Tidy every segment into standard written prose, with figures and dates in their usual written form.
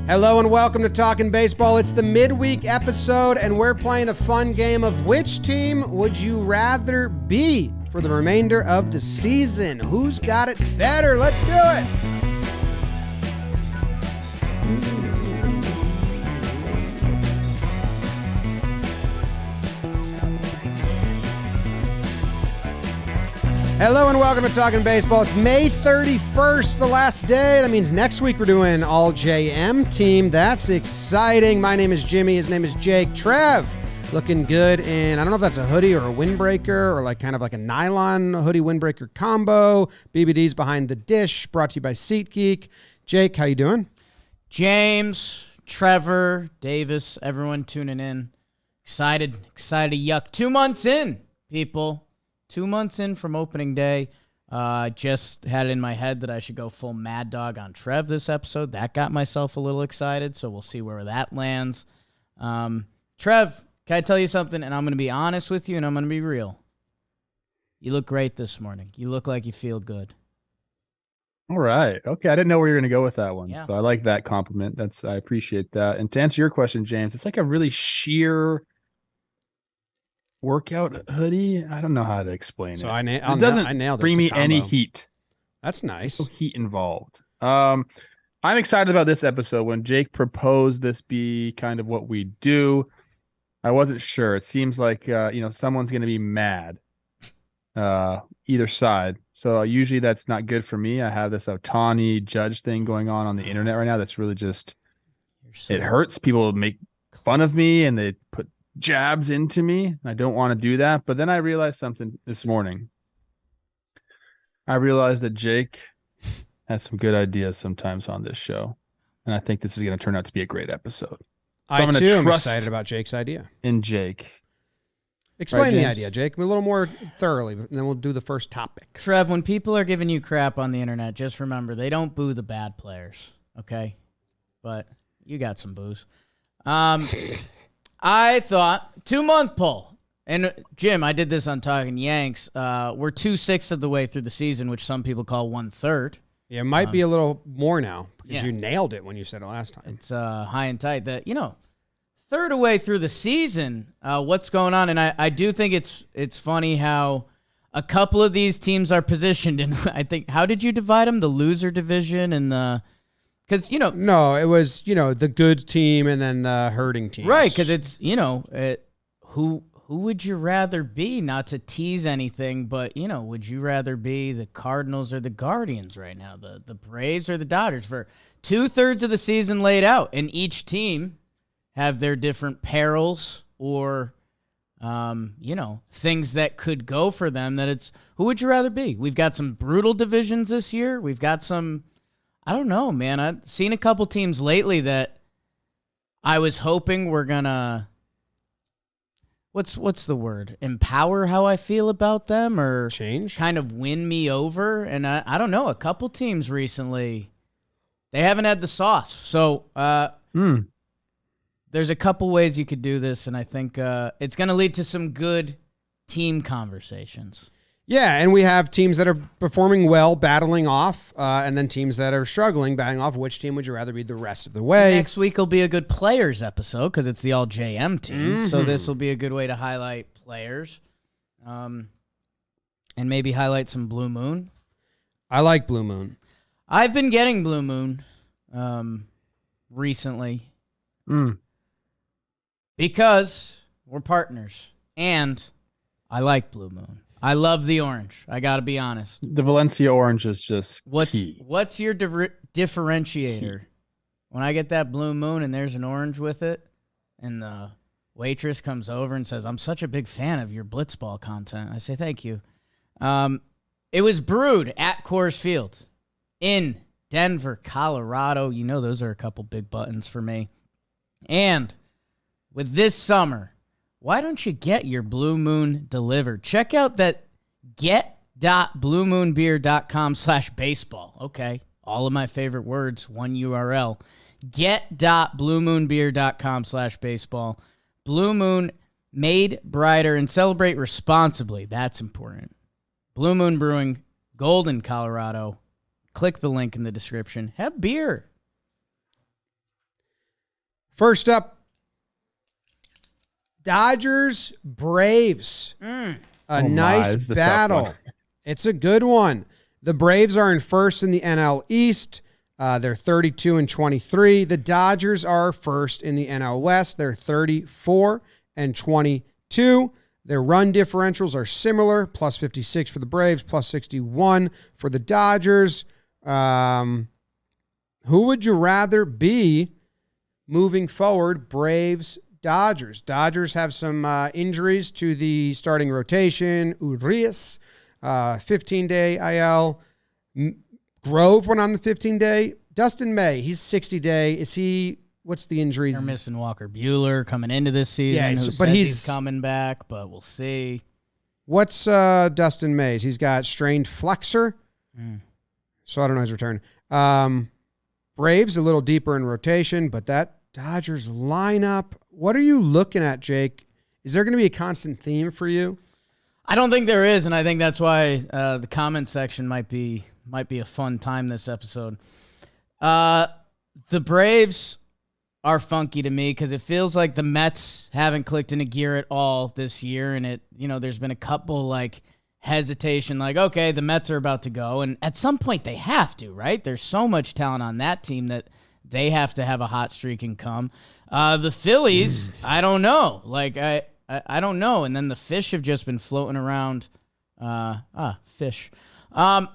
Hello and welcome to Talkin Baseball. It's the midweek episode, and we're playing a fun game of which team would you rather be for the remainder of the season? Who's got it better? Let's do it. Hello and welcome to Talkin Baseball. It's May 31st, the last day. That means next week we're doing all JM team. That's exciting. My name is Jimmy. His name is Jake. Trev, looking good. And I don't know if that's a hoodie or a windbreaker or like kind of like a nylon hoodie windbreaker combo. BBD's behind the dish, brought to you by SeatGeek. Jake, how you doing? James, Trevor, Davis, everyone tuning in. Excited to yuck. 2 months in, people. 2 months in from opening day. Just had it in my head that I should go full Mad Dog on Trev this episode. That got myself a little excited, so we'll see where that lands. Trev, can I tell you something? And I'm going to be honest with you, and I'm going to be real. You look great this morning. You look like you feel good. All right. Okay, I didn't know where you were going to go with that one. Yeah. So I like that compliment. I appreciate that. And to answer your question, James, it's like a really sheer workout hoodie. I don't know how to explain it. It doesn't nailed it. bring me It's a any combo. heat. That's nice. No heat involved. I'm excited about this episode. When Jake proposed this be kind of what we do, I wasn't sure. It seems like someone's going to be mad, either side. So usually that's not good for me. I have this Ohtani Judge thing going on the internet right now. That's really just it hurts. People make fun of me and they put jabs into me. I don't want to do that. But then I realized something this morning. I realized that Jake has some good ideas sometimes on this show. And I think this is going to turn out to be a great episode. I too am excited about Jake's idea. In Jake. Explain Right, the idea, Jake, a little more thoroughly, and then we'll do the first topic. Trev, when people are giving you crap on the internet, just remember, they don't boo the bad players, okay? But you got some boos. I thought 2-month poll. And Jim, I did this on Talkin Yanks. We're 2/6 of the way through the season, which some people call 1/3. Yeah, it might be a little more now because yeah. you nailed it when you said it last time. It's high and tight. That third of way through the season. What's going on? And I do think it's funny how a couple of these teams are positioned. And I think, how did you divide them? The loser division and the. Because, No, it was, the good team and then the hurting team. Right, because it's, who would you rather be? Not to tease anything, but, would you rather be the Cardinals or the Guardians right now? The Braves or the Dodgers? For 2/3 of the season laid out, and each team have their different perils or, things that could go for them that it's, who would you rather be? We've got some brutal divisions this year. We've got some... I don't know, man. I've seen a couple teams lately that I was hoping were gonna what's the word? Empower how I feel about them or change, kind of win me over. And I don't know. A couple teams recently, they haven't had the sauce. So there's a couple ways you could do this, and I think it's gonna lead to some good team conversations. Yeah, and we have teams that are performing well, battling off, and then teams that are struggling, battling off. Which team would you rather be the rest of the way? Next week will be a good players episode because it's the all JM team. So this will be a good way to highlight players, and maybe highlight some Blue Moon. I like Blue Moon. I've been getting Blue Moon recently because we're partners, and I like Blue Moon. I love the orange. I got to be honest. The Valencia orange is just key. What's your differentiator? When I get that Blue Moon and there's an orange with it, and the waitress comes over and says, "I'm such a big fan of your Blitzball content." I say, "Thank you." It was brewed at Coors Field in Denver, Colorado. Those are a couple big buttons for me. And with this summer, why don't you get your Blue Moon delivered? Check out that get.bluemoonbeer.com/baseball. Okay, all of my favorite words, one URL. Get.bluemoonbeer.com/baseball. Blue Moon, made brighter and celebrate responsibly. That's important. Blue Moon Brewing, Golden, Colorado. Click the link in the description. Have beer. First up, Dodgers, Braves. A nice battle. It's a good one. The Braves are in first in the NL East. They're 32-23. The Dodgers are first in the NL West. They're 34-22. Their run differentials are similar, plus 56 for the Braves, plus 61 for the Dodgers. Who would you rather be moving forward? Braves, Dodgers. Dodgers have some injuries to the starting rotation. Urias, 15-day IL. Grove went on the 15-day. Dustin May, he's 60-day. What's the injury? They're missing Walker Buehler coming into this season. Yeah, but he's coming back, but we'll see. What's Dustin May's? He's got strained flexor. So I don't know his return. Braves a little deeper in rotation, but that Dodgers lineup, what are you looking at, Jake? Is there going to be a constant theme for you? I don't think there is, and I think that's why the comment section might be a fun time this episode. The Braves are funky to me because it feels like the Mets haven't clicked into gear at all this year, and there's been a couple hesitation, okay, the Mets are about to go, and at some point they have to, right? There's so much talent on that team that they have to have a hot streak and come. The Phillies, I don't know. I don't know. And then the fish have just been floating around. Fish. And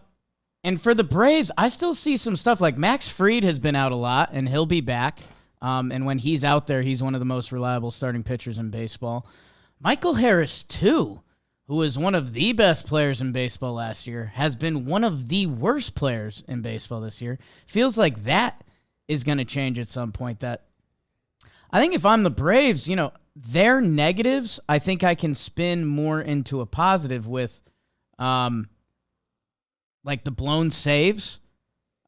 for the Braves, I still see some stuff like Max Fried has been out a lot, and he'll be back. And when he's out there, he's one of the most reliable starting pitchers in baseball. Michael Harris, too, who was one of the best players in baseball last year, has been one of the worst players in baseball this year. Feels like that is going to change at some point. That I think if I'm the Braves, their negatives, I think I can spin more into a positive with, the blown saves.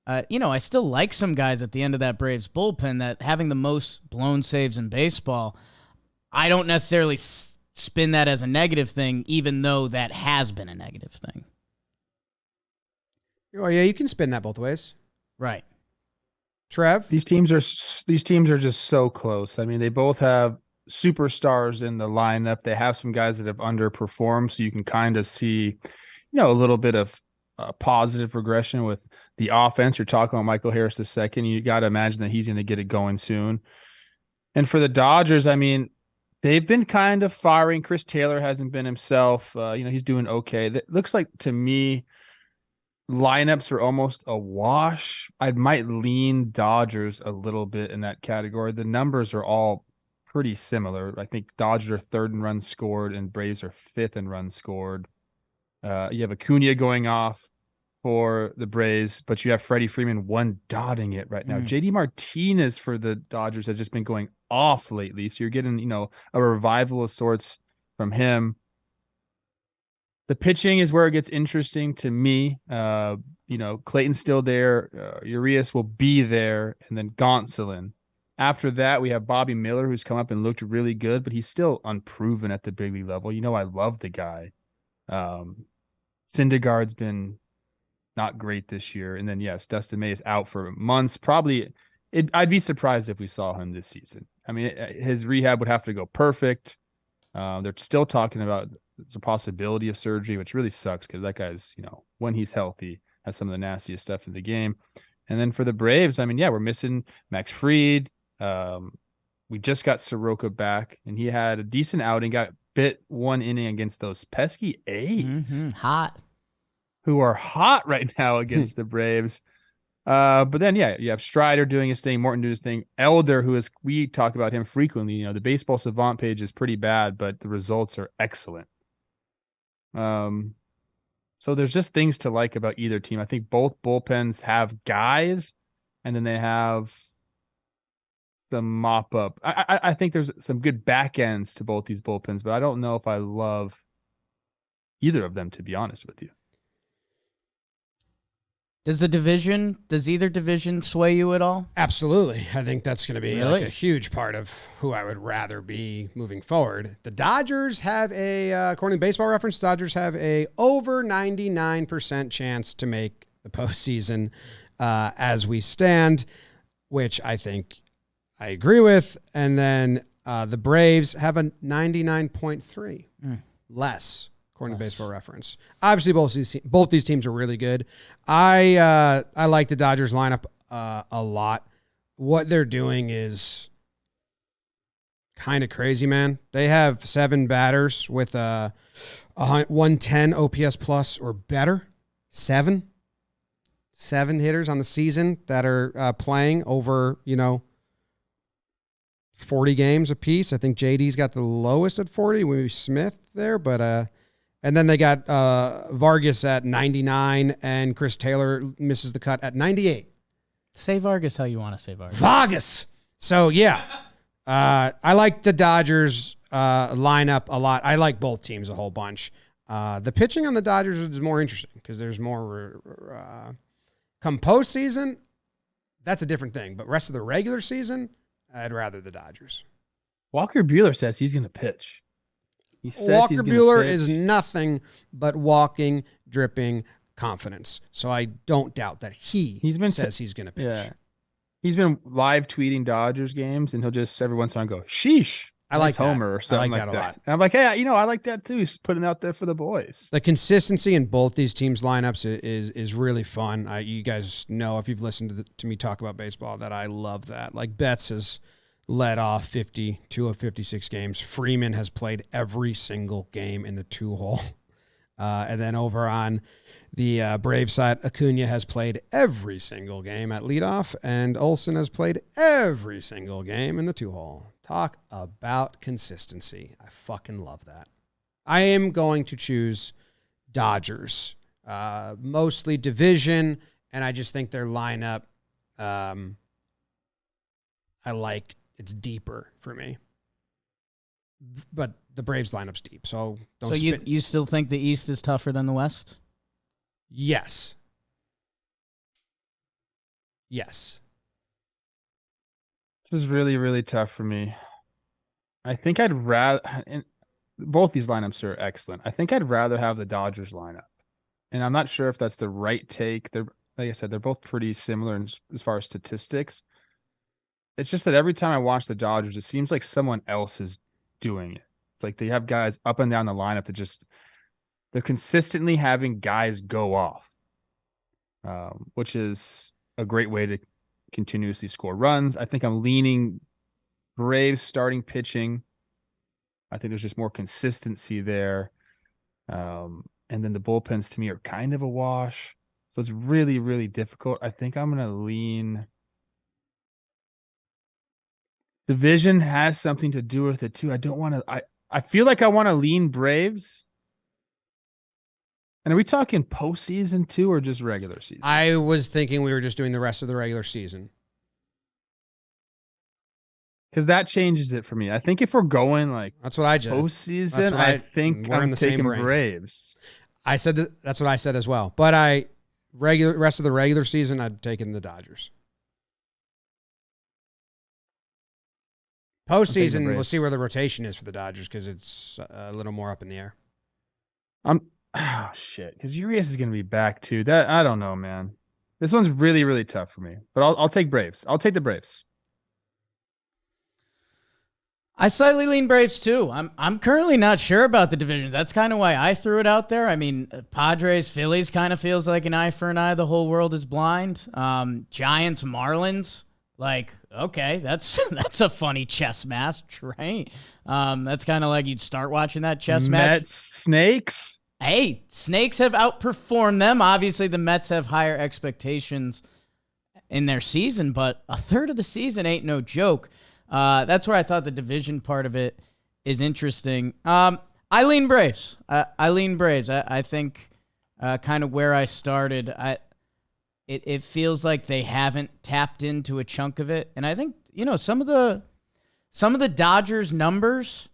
I still like some guys at the end of that Braves bullpen that having the most blown saves in baseball. I don't necessarily spin that as a negative thing, even though that has been a negative thing. Oh yeah, you can spin that both ways. Right. Trev? These teams are just so close. I mean, they both have superstars in the lineup. They have some guys that have underperformed, so you can kind of see, a little bit of positive regression with the offense. You're talking about Michael Harris the second. You got to imagine that he's going to get it going soon. And for the Dodgers, I mean, they've been kind of firing. Chris Taylor hasn't been himself. He's doing okay. That looks like to me lineups are almost a wash. I might lean Dodgers a little bit in that category. The numbers are all pretty similar. I think Dodgers are third in runs scored and Braves are fifth in runs scored. You have Acuna going off for the Braves, but you have Freddie Freeman one dotting it right now. JD Martinez for the Dodgers has just been going off lately. So you're getting, a revival of sorts from him. The pitching is where it gets interesting to me. Clayton's still there. Urias will be there, and then Gonsolin. After that, we have Bobby Miller, who's come up and looked really good, but he's still unproven at the big league level. I love the guy. Syndergaard's been not great this year. And then, yes, Dustin May is out for months. I'd be surprised if we saw him this season. I mean, his rehab would have to go perfect. They're still talking about the possibility of surgery, which really sucks because that guy's, when he's healthy, has some of the nastiest stuff in the game. And then for the Braves, I mean, we're missing Max Fried. We just got Soroka back, and he had a decent outing, got bit one inning against those pesky A's. Hot. Who are hot right now against the Braves. But then, you have Strider doing his thing, Morton doing his thing. Elder, we talk about him frequently. The Baseball Savant page is pretty bad, but the results are excellent. So there's just things to like about either team. I think both bullpens have guys, and then they have some mop up. I think there's some good back ends to both these bullpens, but I don't know if I love either of them, to be honest with you. Does either division sway you at all? Absolutely. I think that's going to be a huge part of who I would rather be moving forward. The Dodgers have according to Baseball Reference, Dodgers have a over 99% chance to make the postseason as we stand, which I think I agree with. And then the Braves have a 99.3 less, according to Baseball Reference. Obviously, both these teams are really good. I like the Dodgers lineup a lot. What they're doing is kind of crazy, man. They have 7 batters with a 110 OPS plus or better. 7 hitters on the season that are playing over, 40 games apiece. I think JD's got the lowest at 40, maybe Smith there, but and then they got Vargas at 99 and Chris Taylor misses the cut at 98. Say Vargas how you want to say Vargas. Vargas. So yeah, I like the Dodgers lineup a lot. I like both teams a whole bunch. The pitching on the Dodgers is more interesting because there's more. Come postseason, that's a different thing. But rest of the regular season, I'd rather the Dodgers. Walker Buehler says he's going to pitch. Walker Buehler is nothing but walking, dripping confidence. So I don't doubt that he's going to pitch. Yeah. He's been live tweeting Dodgers games, and he'll just every once in a while go, sheesh. I like Homer or something I like that a lot. And I'm like, hey, I like that too. He's putting it out there for the boys. The consistency in both these teams' lineups is really fun. You guys know, if you've listened to me talk about baseball, that I love that. Like Betts has led off 52 of 56 games. Freeman has played every single game in the 2-hole. And then over on the Brave side, Acuna has played every single game at leadoff, and Olsen has played every single game in the 2-hole. Talk about consistency. I fucking love that. I am going to choose Dodgers, mostly division, and I just think their lineup, I like it's deeper for me. But the Braves lineup's deep, so don't. So you still think the East is tougher than the West? Yes. Yes. This is really, really tough for me. I think I'd rather, and both these lineups are excellent. I think I'd rather have the Dodgers lineup. And I'm not sure if that's the right take. They're, like I said, they're both pretty similar as far as statistics. It's just that every time I watch the Dodgers, it seems like someone else is doing it. It's like they have guys up and down the lineup that they're consistently having guys go off, which is a great way to continuously score runs. I think I'm leaning Braves starting pitching. I think there's just more consistency there. And then the bullpens to me are kind of a wash. So it's really, really difficult. I think I'm going to lean. Division has something to do with it too. I don't want to, I feel like I want to lean Braves. And are we talking postseason too, or just regular season? I was thinking we were just doing the rest of the regular season. Because that changes it for me. I think if we're going like that's what I just postseason, I think I'm taking Braves. I said that's what I said as well. But rest of the regular season, I'd taken the Dodgers. Postseason, we'll see where the rotation is for the Dodgers because it's a little more up in the air. Oh shit! Because Urias is going to be back too. That I don't know, man. This one's really, really tough for me. But I'll take Braves. I'll take the Braves. I slightly lean Braves too. I'm currently not sure about the divisions. That's kind of why I threw it out there. I mean, Padres, Phillies kind of feels like an eye for an eye. The whole world is blind. Giants, Marlins. Like, okay, that's a funny chess match, right? That's kind of like you'd start watching that chess match. Mets, Snakes. Hey, Snakes have outperformed them. Obviously, the Mets have higher expectations in their season, but a third of the season ain't no joke. That's where I thought the division part of it is interesting. I lean Braves. I lean Braves. I think kind of where I started. It feels like they haven't tapped into a chunk of it, and I think some of the Dodgers numbers,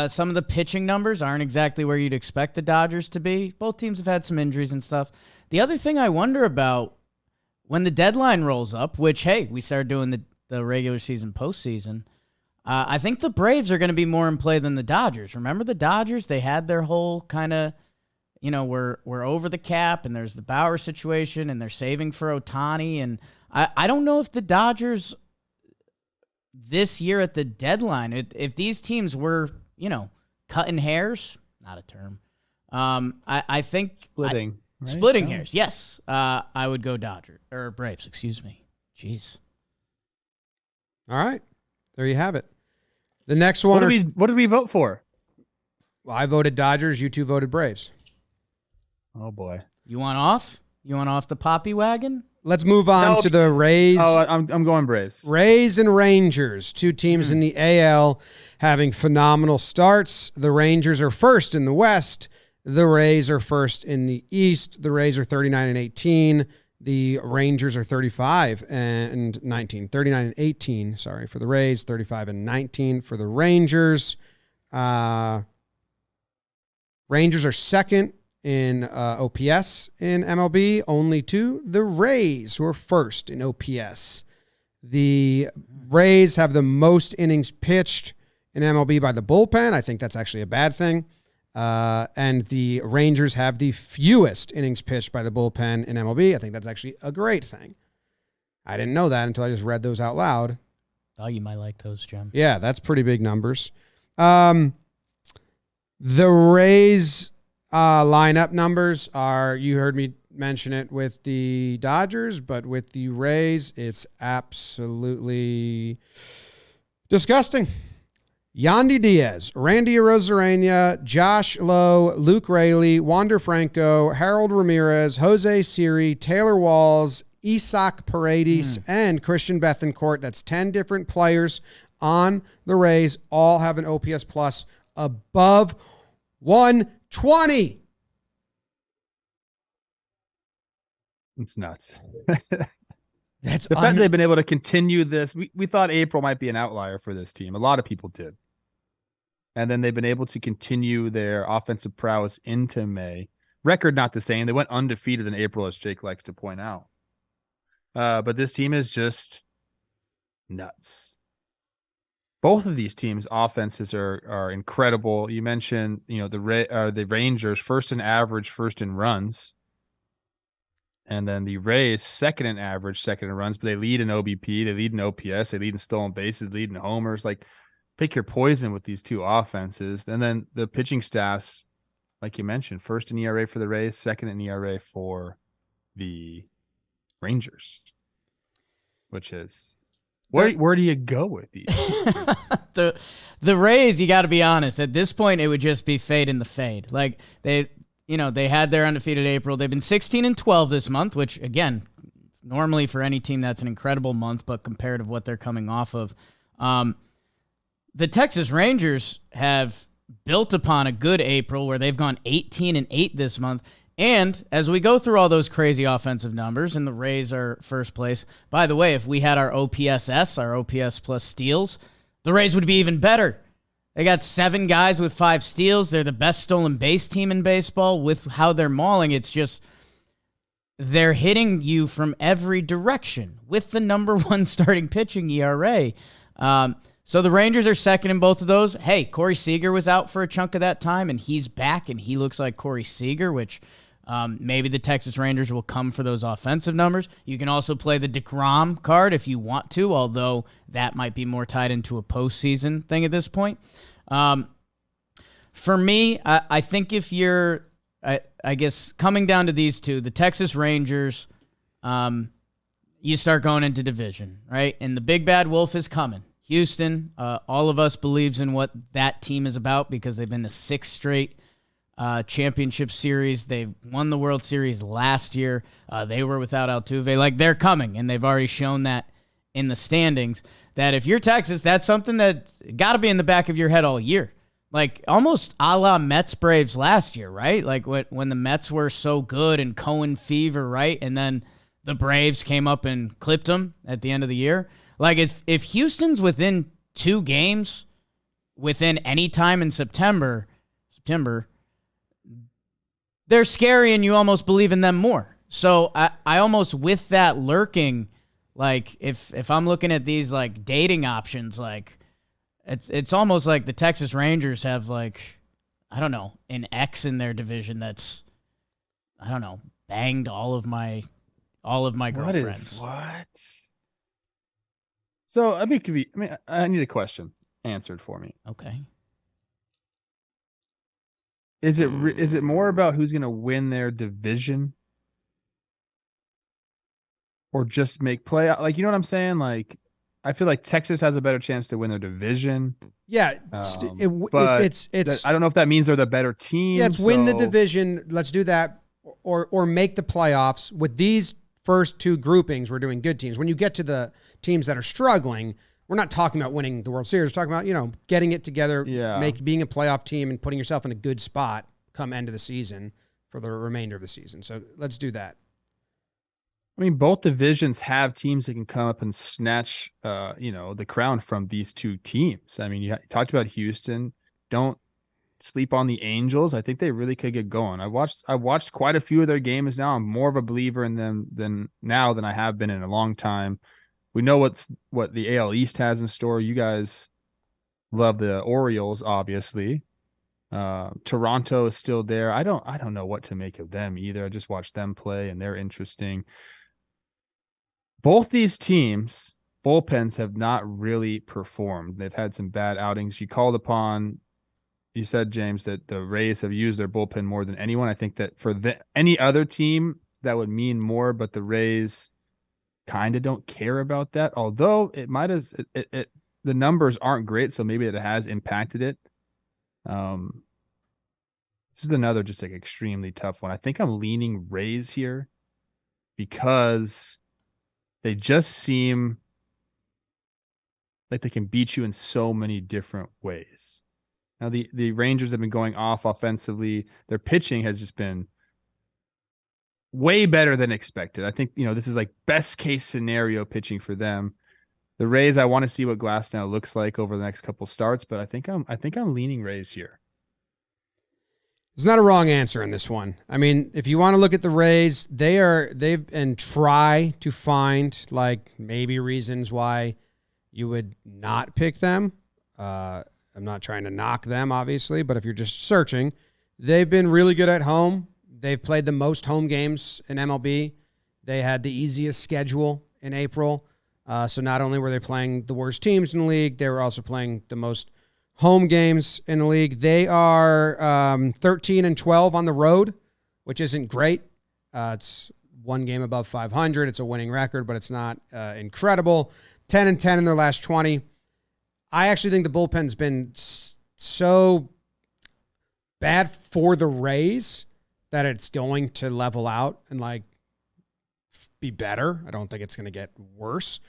some of the pitching numbers aren't exactly where you'd expect the Dodgers to be. Both teams have had some injuries and stuff. The other thing I wonder about when the deadline rolls up, which hey, we started doing the regular season, postseason. I think the Braves are going to be more in play than the Dodgers. Remember the Dodgers? They had their whole kind of, we're over the cap, and there's the Bauer situation, and they're saving for Ohtani. And I don't know if the Dodgers this year at the deadline, if these teams were, cutting hairs, not a term. I think Splitting. Right? Splitting hairs, yes. I would go Braves, excuse me. Jeez. All right. There you have it. The next one. What did we vote for? Well, I voted Dodgers. You two voted Braves. Oh, boy. You want off? You want off the poppy wagon? Let's move on to the Rays. Oh, I'm going Braves. Rays and Rangers, two teams in the AL having phenomenal starts. The Rangers are first in the West. The Rays are first in the East. The Rays are 39-18. The Rangers are 35-19. 39-18, sorry, for the Rays. 35-19 for the Rangers. Rangers are second in OPS in MLB, only to the Rays, who are first in OPS. The Rays have the most innings pitched in MLB by the bullpen. I think that's actually a bad thing. And the Rangers have the fewest innings pitched by the bullpen in MLB. I think that's actually a great thing. I didn't know that until I just read those out loud. Oh, you might like those, Jim. Yeah, that's pretty big numbers. The Rays lineup numbers are, you heard me mention it with the Dodgers, but with the Rays, it's absolutely disgusting. Yandy Diaz, Randy Arozarena, Josh Lowe, Luke Raley, Wander Franco, Harold Ramirez, Jose Siri, Taylor Walls, Isaac Paredes, and Christian Bethancourt. That's 10 different players on the Rays. All have an OPS plus above 120. It's nuts. That's the fact they've been able to continue this. We thought April might be an outlier for this team. A lot of people did. And then they've been able to continue their offensive prowess into May. Record not the same. They went undefeated in April, as Jake likes to point out. But this team is just nuts. Both of these teams' offenses are incredible. You mentioned, the Rangers first in average, first in runs, and then the Rays second in average, second in runs. But they lead in OBP, they lead in OPS, they lead in stolen bases, they lead in homers. Like, pick your poison with these two offenses. And then the pitching staffs, like you mentioned, first in ERA for the Rays, second in ERA for the Rangers, which is. Where do you go with these? The Rays, you got to be honest. At this point, it would just be fade in the fade. Like they had their undefeated April. They've been 16-12 this month, which again, normally for any team that's an incredible month, but compared to what they're coming off of, the Texas Rangers have built upon a good April where they've gone 18-8 this month. And as we go through all those crazy offensive numbers, and the Rays are first place, by the way, if we had our OPSS, our OPS plus steals, the Rays would be even better. They got 7 guys with 5 steals. They're the best stolen base team in baseball. With how they're mauling, it's just they're hitting you from every direction with the number 1 starting pitching ERA. So the Rangers are second in both of those. Hey, Corey Seager was out for a chunk of that time, and he's back, and he looks like Corey Seager, which maybe the Texas Rangers will come for those offensive numbers. You can also play the DeGrom card if you want to, although that might be more tied into a postseason thing at this point. For me, I think if you're, I guess, coming down to these two, the Texas Rangers, you start going into division, right? And the big bad wolf is coming. Houston, all of us believes in what that team is about because they've been to 6 straight championship series. They've won the World Series last year. They were without Altuve. Like, they're coming, and they've already shown that in the standings, that if you're Texas, that's something that got to be in the back of your head all year. Like, almost a la Mets Braves last year, right? Like, when the Mets were so good and Cohen fever, right? And then the Braves came up and clipped them at the end of the year. Like, if Houston's within 2 games within any time in September, they're scary and you almost believe in them more. So I almost, with that lurking, like, if I'm looking at these, like, dating options, like, it's almost like the Texas Rangers have, like, I don't know, an X in their division that's, I don't know, banged all of my girlfriends. What? So I need a question answered for me. Okay. Is it more about who's going to win their division, or just make playoff? Like, you know what I'm saying? Like, I feel like Texas has a better chance to win their division. Yeah, But it's I don't know if that means they're the better team. yeah, it's win the division. Let's do that, or make the playoffs with these first two groupings. We're doing good teams. When you get to the teams that are struggling, we're not talking about winning the World Series. We're talking about getting it together, being a playoff team, and putting yourself in a good spot come end of the season for the remainder of the season. So let's do that. I mean, both divisions have teams that can come up and snatch, the crown from these two teams. I mean, you talked about Houston. Don't sleep on the Angels. I think they really could get going. I watched quite a few of their games now. I'm more of a believer in them than I have been in a long time. We know what the AL East has in store. You guys love the Orioles, obviously. Toronto is still there. I don't know what to make of them either. I just watched them play, and they're interesting. Both these teams, bullpens have not really performed. They've had some bad outings. You said, James, that the Rays have used their bullpen more than anyone. I think that for any other team, that would mean more, but the Rays kind of don't care about that. Although it might have, the numbers aren't great, so maybe it has impacted it. This is another just like extremely tough one. I think I'm leaning Rays here because they just seem like they can beat you in so many different ways. Now, the Rangers have been going off offensively. Their pitching has just been way better than expected. I think, this is like best case scenario pitching for them. The Rays, I want to see what Glasnow looks like over the next couple starts, but I think I'm leaning Rays here. There's not a wrong answer in this one. I mean, if you want to look at the Rays, they've try to find like maybe reasons why you would not pick them. I'm not trying to knock them, obviously, but if you're just searching, they've been really good at home. They've played the most home games in MLB. They had the easiest schedule in April. So not only were they playing the worst teams in the league, they were also playing the most home games in the league. They are 13-12 on the road, which isn't great. It's one game above 500. It's a winning record, but it's not incredible. 10-10 in their last 20. I actually think the bullpen's been so bad for the Rays that it's going to level out and like be better. I don't think it's going to get worse.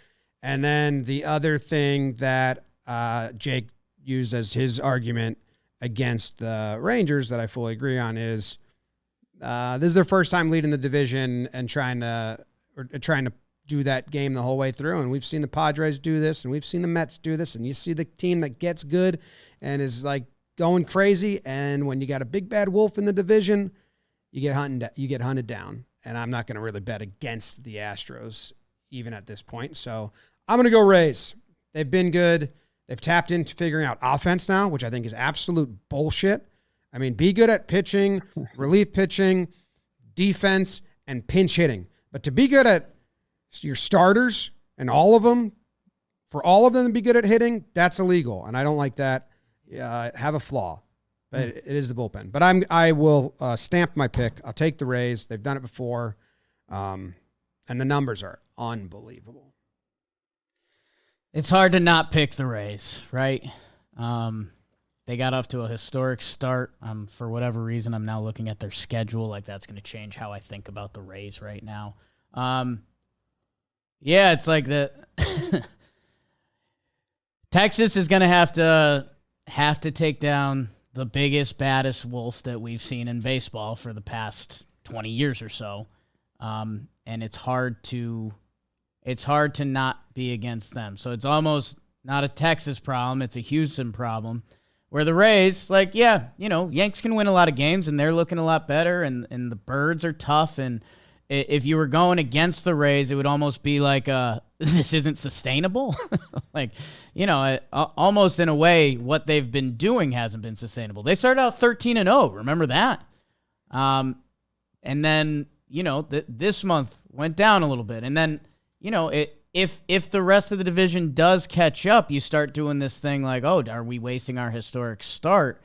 And then the other thing that Jake used as his argument against the Rangers that I fully agree on is this is their first time leading the division and trying to do that game the whole way through. And we've seen the Padres do this, and we've seen the Mets do this, and you see the team that gets good and is like going crazy. And when you got a big bad wolf in the division, you get hunted down. And I'm not going to really bet against the Astros even at this point. So I'm going to go Rays. They've been good. They've tapped into figuring out offense now, which I think is absolute bullshit. I mean, be good at pitching, relief pitching, defense, and pinch hitting. But to be good at your starters and all of them, for all of them to be good at hitting, that's illegal. And I don't like that. Have a flaw. But it is the bullpen. But I will stamp my pick. I'll take the Rays. They've done it before. And the numbers are unbelievable. It's hard to not pick the Rays, right? They got off to a historic start. For whatever reason, I'm now looking at their schedule. Like, that's going to change how I think about the Rays right now. Yeah, it's like Texas is going to have to take down the biggest, baddest wolf that we've seen in baseball for the past 20 years or so. And it's hard to not be against them. So it's almost not a Texas problem. It's a Houston problem where the Rays, Yanks can win a lot of games and they're looking a lot better and the Birds are tough. And if you were going against the Rays, it would almost be like, this isn't sustainable. Almost in a way, what they've been doing hasn't been sustainable. They started out 13-0. Remember that? And then, this month went down a little bit. And then, if the rest of the division does catch up, you start doing this thing like, oh, are we wasting our historic start?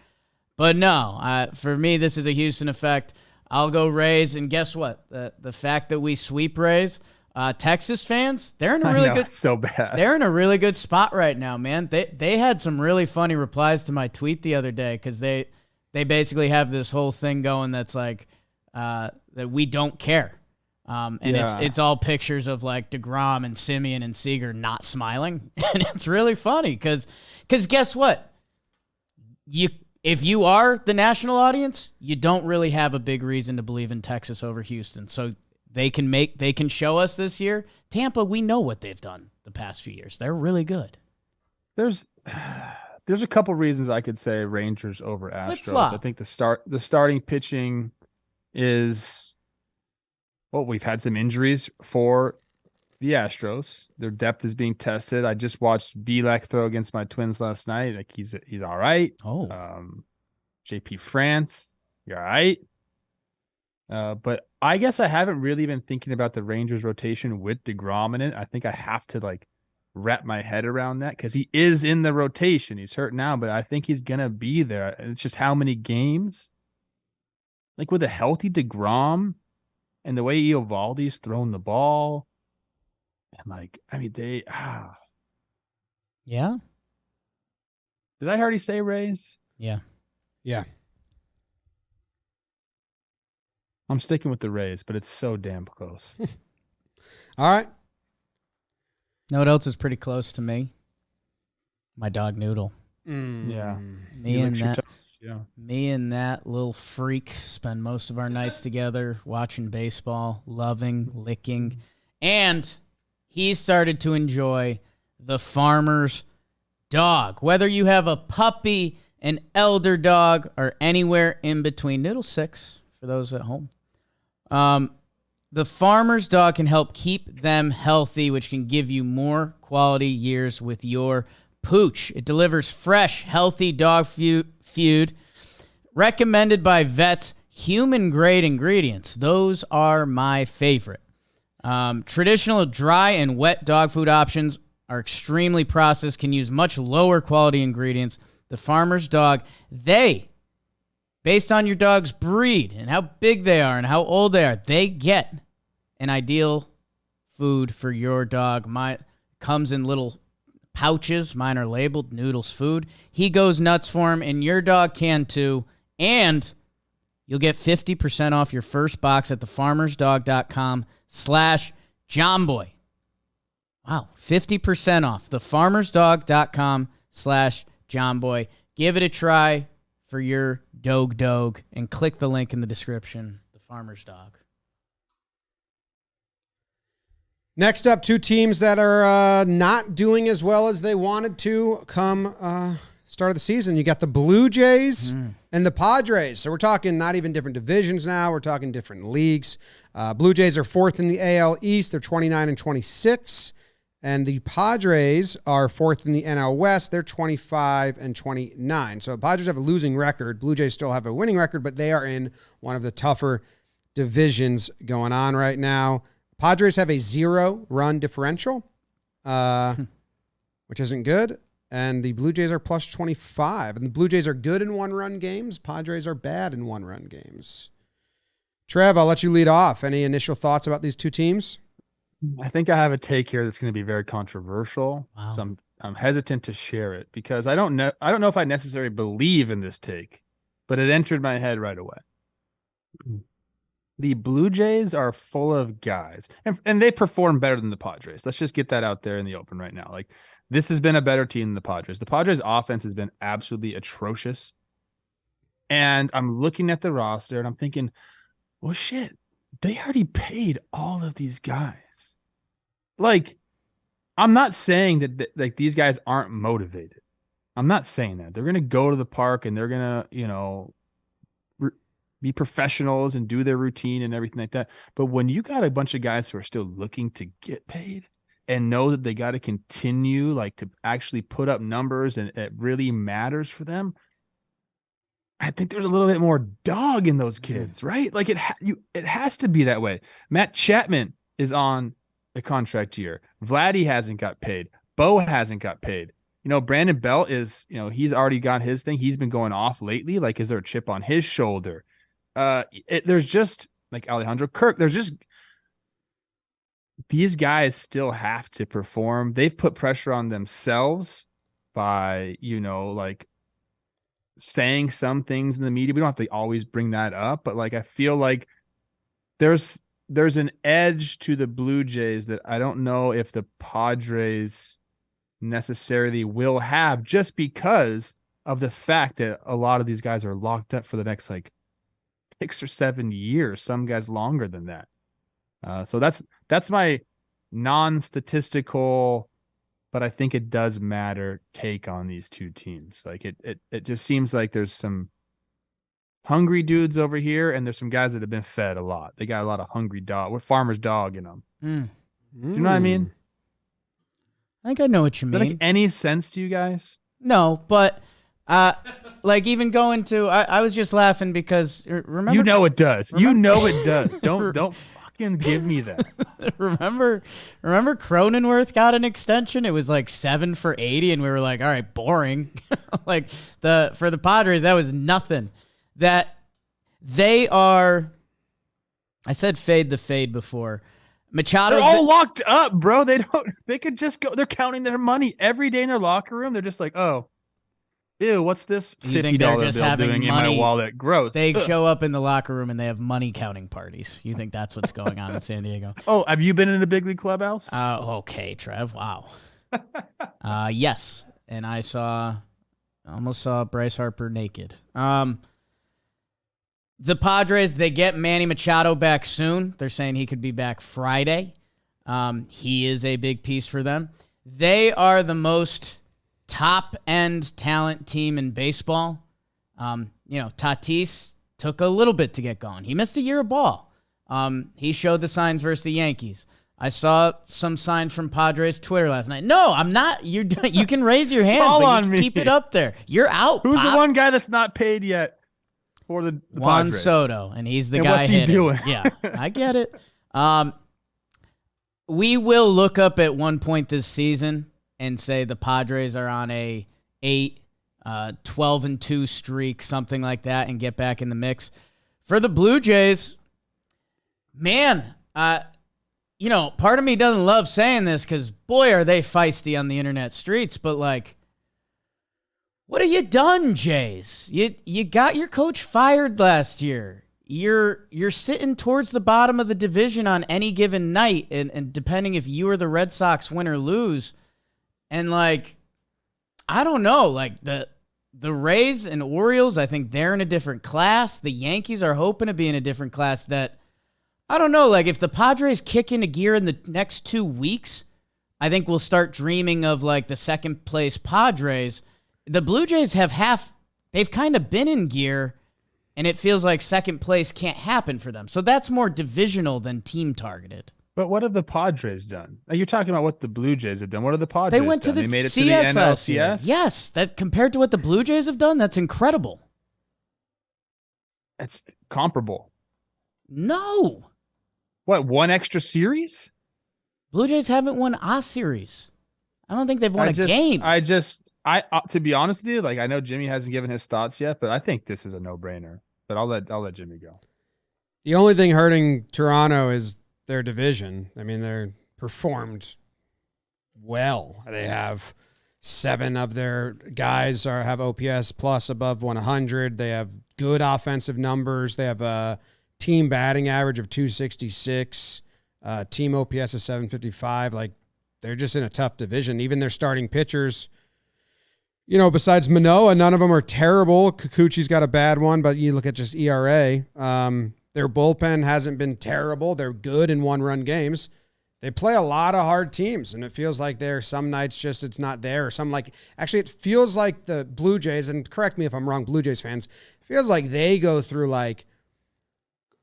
But no, for me, this is a Houston effect. I'll go Rays, and guess what? The fact that we sweep Rays, Texas fans, they're in a really good. It's so bad. They're in a really good spot right now, man. They had some really funny replies to my tweet the other day because they basically have this whole thing going that's like that we don't care. And it's all pictures of like DeGrom and Simeon and Seager not smiling. And it's really funny because guess what? If you are the national audience, you don't really have a big reason to believe in Texas over Houston. So they can show us this year. Tampa, we know what they've done the past few years. They're really good. There's a couple reasons I could say Rangers over Astros. Flip-flop. I think the starting pitching is, well, we've had some injuries for the Astros. Their depth is being tested. I just watched Bielak throw against my Twins last night. Like he's all right. Oh, JP France, you're all right. But I guess I haven't really been thinking about the Rangers rotation with DeGrom in it. I think I have to like wrap my head around that because he is in the rotation. He's hurt now, but I think he's gonna be there. It's just how many games. Like with a healthy DeGrom and the way Eovaldi's throwing the ball. And like, I mean, yeah. Did I already say Rays? Yeah. Yeah. I'm sticking with the Rays, but it's so damn close. All right. Know what else is pretty close to me? My dog Noodle. Yeah. Me and that little freak spend most of our nights together watching baseball, loving, licking, and he started to enjoy the farmer's dog. Whether you have a puppy, an elder dog, or anywhere in between. Noodle 6 for those at home. The farmer's dog can help keep them healthy, which can give you more quality years with your pooch. It delivers fresh, healthy dog food recommended by vets, human-grade ingredients. Those are my favorite. Traditional dry and wet dog food options are extremely processed, can use much lower quality ingredients. The farmer's dog, based on your dog's breed and how big they are and how old they are, they get an ideal food for your dog. Mine comes in little pouches. Mine are labeled Noodles Food. He goes nuts for him, and your dog can too. And you'll get 50% off your first box at thefarmersdog.com/Jomboy. Wow, 50% off thefarmersdog.com/Jomboy. Give it a try for your dog and click the link in the description. The Farmer's Dog. Next up, two teams that are not doing as well as they wanted to come start of the season. You got the Blue Jays and the Padres. So we're talking not even different divisions now. We're talking different leagues. Blue Jays are fourth in the AL East. They're 29-26. And the Padres are fourth in the NL West. They're 25-29. So the Padres have a losing record. Blue Jays still have a winning record, but they are in one of the tougher divisions going on right now. Padres have a 0-run differential, which isn't good. And the Blue Jays are plus 25. And the Blue Jays are good in one-run games. Padres are bad in one-run games. Trev, I'll let you lead off. Any initial thoughts about these two teams? I think I have a take here that's going to be very controversial. Wow. So I'm hesitant to share it because I don't know if I necessarily believe in this take, but it entered my head right away. The Blue Jays are full of guys, and they perform better than the Padres. Let's just get that out there in the open right now. Like, this has been a better team than the Padres. The Padres' offense has been absolutely atrocious. And I'm looking at the roster, and I'm thinking, well, shit, they already paid all of these guys. Like, I'm not saying that like these guys aren't motivated. I'm not saying that. They're going to go to the park, and they're going to, be professionals and do their routine and everything like that. But when you got a bunch of guys who are still looking to get paid and know that they got to continue, like, to actually put up numbers and it really matters for them, I think there's a little bit more dog in those kids, right? Like, it has to be that way. Matt Chapman is on a contract year. Vladdy hasn't got paid. Bo hasn't got paid. Brandon Belt is, he's already got his thing. He's been going off lately. Like, is there a chip on his shoulder? There's just like Alejandro Kirk. There's just these guys still have to perform. They've put pressure on themselves by, like saying some things in the media. We don't have to always bring that up, but like I feel like there's an edge to the Blue Jays that I don't know if the Padres necessarily will have, just because of the fact that a lot of these guys are locked up for the next like 6 or 7 years, some guys longer than that. So that's my non-statistical, but I think it does matter, take on these two teams. Like it just seems like there's some hungry dudes over here, and there's some guys that have been fed a lot. They got a lot of hungry dog, with farmer's dog in them. Do you know what I mean? I think I know what you mean. Does that make any sense to you guys? No, but like even going to, I was just laughing because remember, it does. It does. Don't fucking give me that. remember Cronenworth got an extension. It was like 7 for $80, and we were like, all right, boring. Like for the Padres, that was nothing. That they are. I said fade the fade before. Machado's they're all locked up, bro. They could just go. They're counting their money every day in their locker room. They're just like, oh, ew, what's this $50 bill doing in my wallet? Gross. They show up in the locker room and they have money counting parties. You think that's what's going on in San Diego? Oh, have you been in a big league clubhouse? Okay, Trev. Wow. Yes, and I almost saw Bryce Harper naked. The Padres, they get Manny Machado back soon. They're saying he could be back Friday. He is a big piece for them. They are the most top-end talent team in baseball. Tatis took a little bit to get going. He missed a year of ball. He showed the signs versus the Yankees. I saw some signs from Padres Twitter last night. No, I'm not. You can raise your hand, but you keep it up there. You're out, Who's Pop. the one guy that's not paid yet? For the Juan Padres? Soto, and he's the guy what's he doing? Yeah, I get it. We will look up at one point this season and say the Padres are on a 12-2 streak, something like that, and get back in the mix. For the Blue Jays, man, part of me doesn't love saying this because, boy, are they feisty on the internet streets, but like, what have you done, Jays? You got your coach fired last year. You're sitting towards the bottom of the division on any given night, and depending if you or the Red Sox win or lose, and like, I don't know, like the Rays and Orioles, I think they're in a different class. The Yankees are hoping to be in a different class. That I don't know, like if the Padres kick into gear in the next 2 weeks, I think we'll start dreaming of like the second place Padres. The Blue Jays they've kind of been in gear, and it feels like second place can't happen for them. So that's more divisional than team targeted. But what have the Padres done? You're talking about what the Blue Jays have done. What have the Padres They went done? to the They made it CS to the last year. NLCS? Yes, that compared to what the Blue Jays have done, that's incredible. It's comparable. No. What, one extra series? Blue Jays haven't won a series. I don't think they've won a game. To be honest with you, like I know Jimmy hasn't given his thoughts yet, but I think this is a no-brainer. But I'll let Jimmy go. The only thing hurting Toronto is their division. I mean, they're performed well. They have 7 of their guys have OPS plus above 100. They have good offensive numbers. They have a team batting average of 266, team OPS of 755. Like, they're just in a tough division. Even their starting pitchers, besides Manoah, none of them are terrible. Kikuchi's got a bad one, but you look at just ERA. Their bullpen hasn't been terrible. They're good in one-run games. They play a lot of hard teams, and it feels like some nights just it's not there. Or actually, it feels like the Blue Jays, and correct me if I'm wrong, Blue Jays fans, it feels like they go through like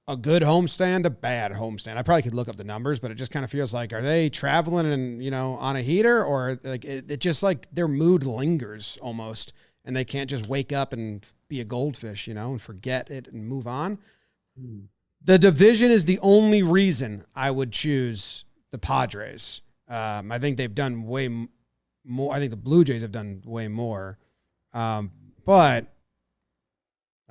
a good homestand, a bad homestand. I probably could look up the numbers, but it just kind of feels like, are they traveling and, on a heater, or like it just like their mood lingers almost, and they can't just wake up and be a goldfish, and forget it and move on. The division is the only reason I would choose the Padres. I think they've done way more. I think the Blue Jays have done way more. But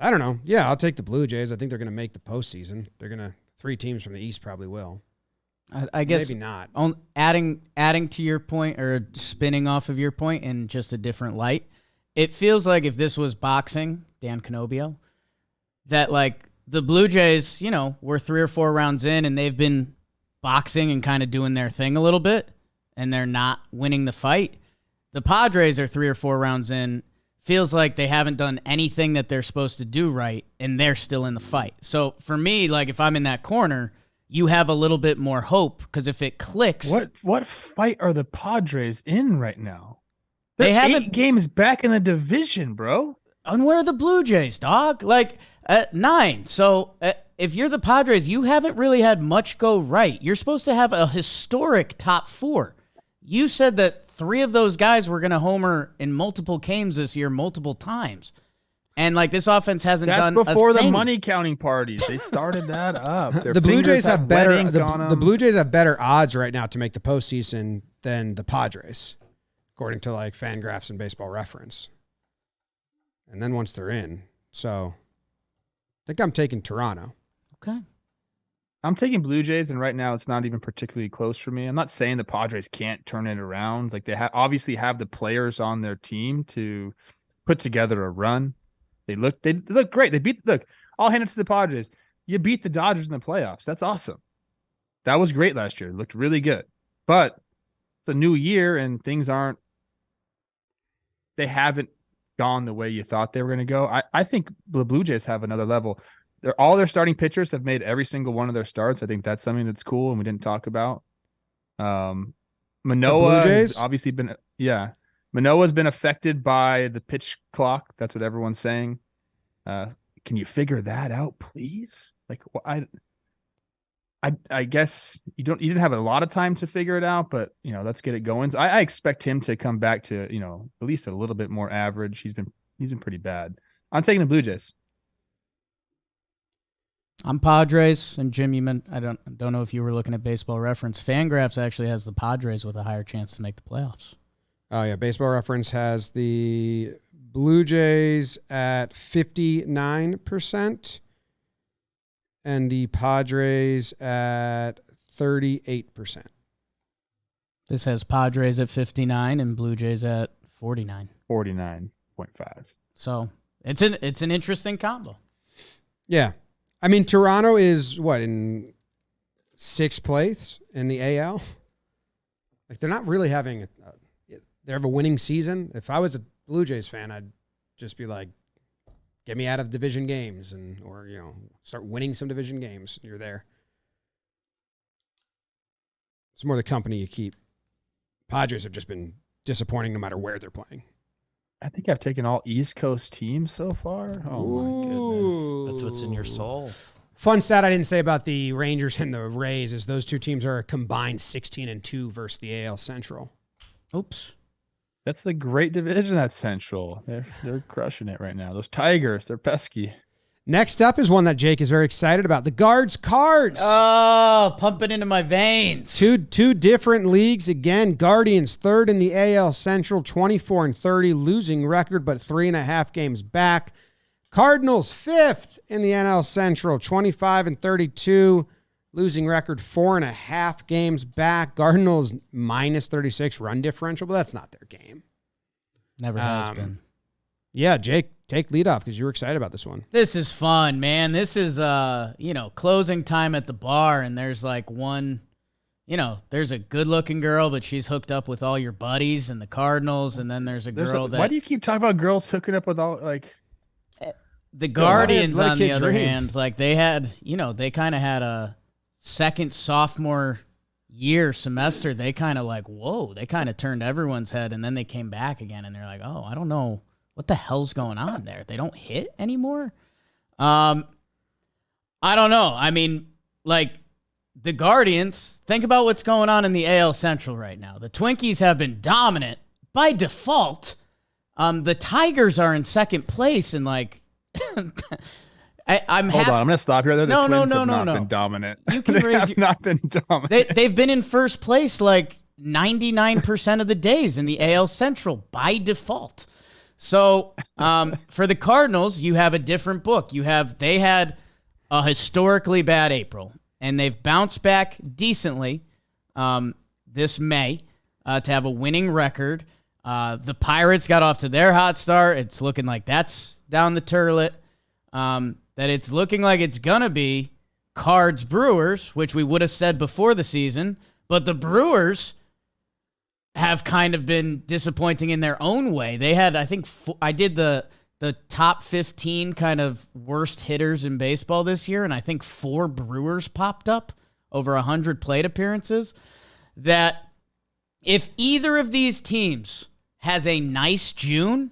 I don't know. Yeah, I'll take the Blue Jays. I think they're going to make the postseason. They're going to 3 teams from the East probably will. I guess maybe not. Adding to your point or spinning off of your point in just a different light, it feels like if this was boxing, Dan Canobio, that like the Blue Jays, were 3 or 4 rounds in and they've been boxing and kind of doing their thing a little bit and they're not winning the fight. The Padres are 3 or 4 rounds in. Feels like they haven't done anything that they're supposed to do right, and they're still in the fight. So for me, like if I'm in that corner, you have a little bit more hope because if it clicks, what fight are the Padres in right now? They haven't 8 games back in the division, bro. And where are the Blue Jays, dog? Like at 9. So if you're the Padres, you haven't really had much go right. You're supposed to have a historic top 4. You said that 3 of those guys were going to homer in multiple games this year, multiple times. And like this offense hasn't done That's before a thing. the money counting parties. They started that up. The Blue Jays have better the Blue Jays have better odds right now to make the postseason than the Padres, according to like Fangraphs and Baseball Reference. And then once they're in, so I think I'm taking Toronto. Okay. I'm taking Blue Jays, and right now it's not even particularly close for me. I'm not saying the Padres can't turn it around. Like they obviously have the players on their team to put together a run. They look great. I'll hand it to the Padres. You beat the Dodgers in the playoffs. That's awesome. That was great last year. It looked really good. But it's a new year and they haven't gone the way you thought they were going to go. I think the Blue Jays have another level. All their starting pitchers have made every single one of their starts. I think that's something that's cool and we didn't talk about. Manoah has obviously been, Manoah's been affected by the pitch clock. That's what everyone's saying. Can you figure that out, please? Like, I guess you didn't have a lot of time to figure it out, but let's get it going. So I expect him to come back to at least a little bit more average. He's been pretty bad. I'm taking the Blue Jays. I'm Padres, and Jim, I don't know if you were looking at Baseball Reference. Fangraphs actually has the Padres with a higher chance to make the playoffs. Oh yeah, Baseball Reference has the Blue Jays at 59% and the Padres at 38%. This has Padres at 59 and Blue Jays at 49. 49.5. So it's an interesting combo. Yeah. I mean, Toronto is in 6th place in the AL. Like they're not really having they have a winning season. If I was a Blue Jays fan, I'd just be like, get me out of division games or start winning some division games. You're there. It's more the company you keep. Padres have just been disappointing no matter where they're playing. I think I've taken all East Coast teams so far. Oh, my goodness. That's what's in your soul. Fun stat I didn't say about the Rangers and the Rays is those 2 teams are a combined 16-2 versus the AL Central. Oops. That's the great division at Central. They're crushing it right now. Those Tigers, they're pesky. Next up is one that Jake is very excited about. The Cards. Oh, pumping into my veins. Two different leagues. Again, Guardians 3rd in the AL Central, 24-30, losing record, but 3.5 games back. Cardinals 5th in the NL Central, 25-32, losing record, 4.5 games back. Cardinals minus 36 run differential, but that's not their game. Never has been. Yeah, Jake, take lead off because you were excited about this one. This is fun, man. This is, closing time at the bar, and there's like one, there's a good-looking girl, but she's hooked up with all your buddies and the Cardinals, and then there's a girl that... Why do you keep talking about girls hooking up with all, like... The Guardians, let a on the kid other dream. hand, like they had, they kind of had a second sophomore year semester. They kind of like, whoa, they kind of turned everyone's head, and then they came back again, and they're like, oh, I don't know. What the hell's going on there? They don't hit anymore? I don't know. I mean, like, the Guardians, think about what's going on in the AL Central right now. The Twinkies have been dominant by default. The Tigers are in second place, and, like, I'm Hold on, I'm going to stop here. The No, Twins no, have no, not no. been dominant. You can they raise have your- not been dominant. They've been in first place like 99% of the days in the AL Central by default. So for the Cardinals, you have a different book. They had a historically bad April, and they've bounced back decently this May to have a winning record. The Pirates got off to their hot start. It's looking like that's down the turlet. That it's looking like it's going to be Cards Brewers, which we would have said before the season, but the Brewers have kind of been disappointing in their own way. They had, I think, I did the top 15 kind of worst hitters in baseball this year, and I think 4 Brewers popped up over 100 plate appearances. That if either of these teams has a nice June,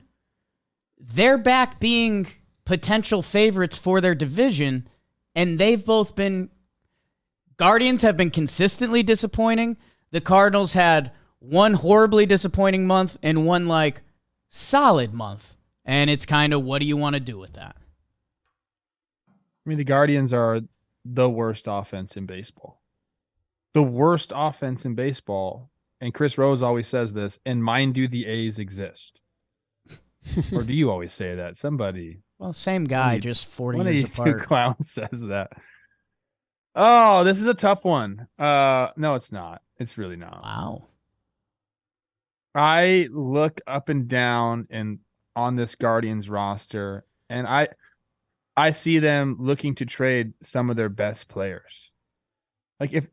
they're back being potential favorites for their division, and they've both been... Guardians have been consistently disappointing. The Cardinals had one horribly disappointing month and one, like, solid month. And it's kind of, what do you want to do with that? I mean, the Guardians are the worst offense in baseball. The worst offense in baseball. And Chris Rose always says this, and mind you, the A's exist. Or do you always say that? Somebody... Well, same guy, just 40 one years of you apart. two clowns says that. Oh, this is a tough one. No, it's not. It's really not. Wow. I look up and down and on this Guardians roster, and I see them looking to trade some of their best players. Like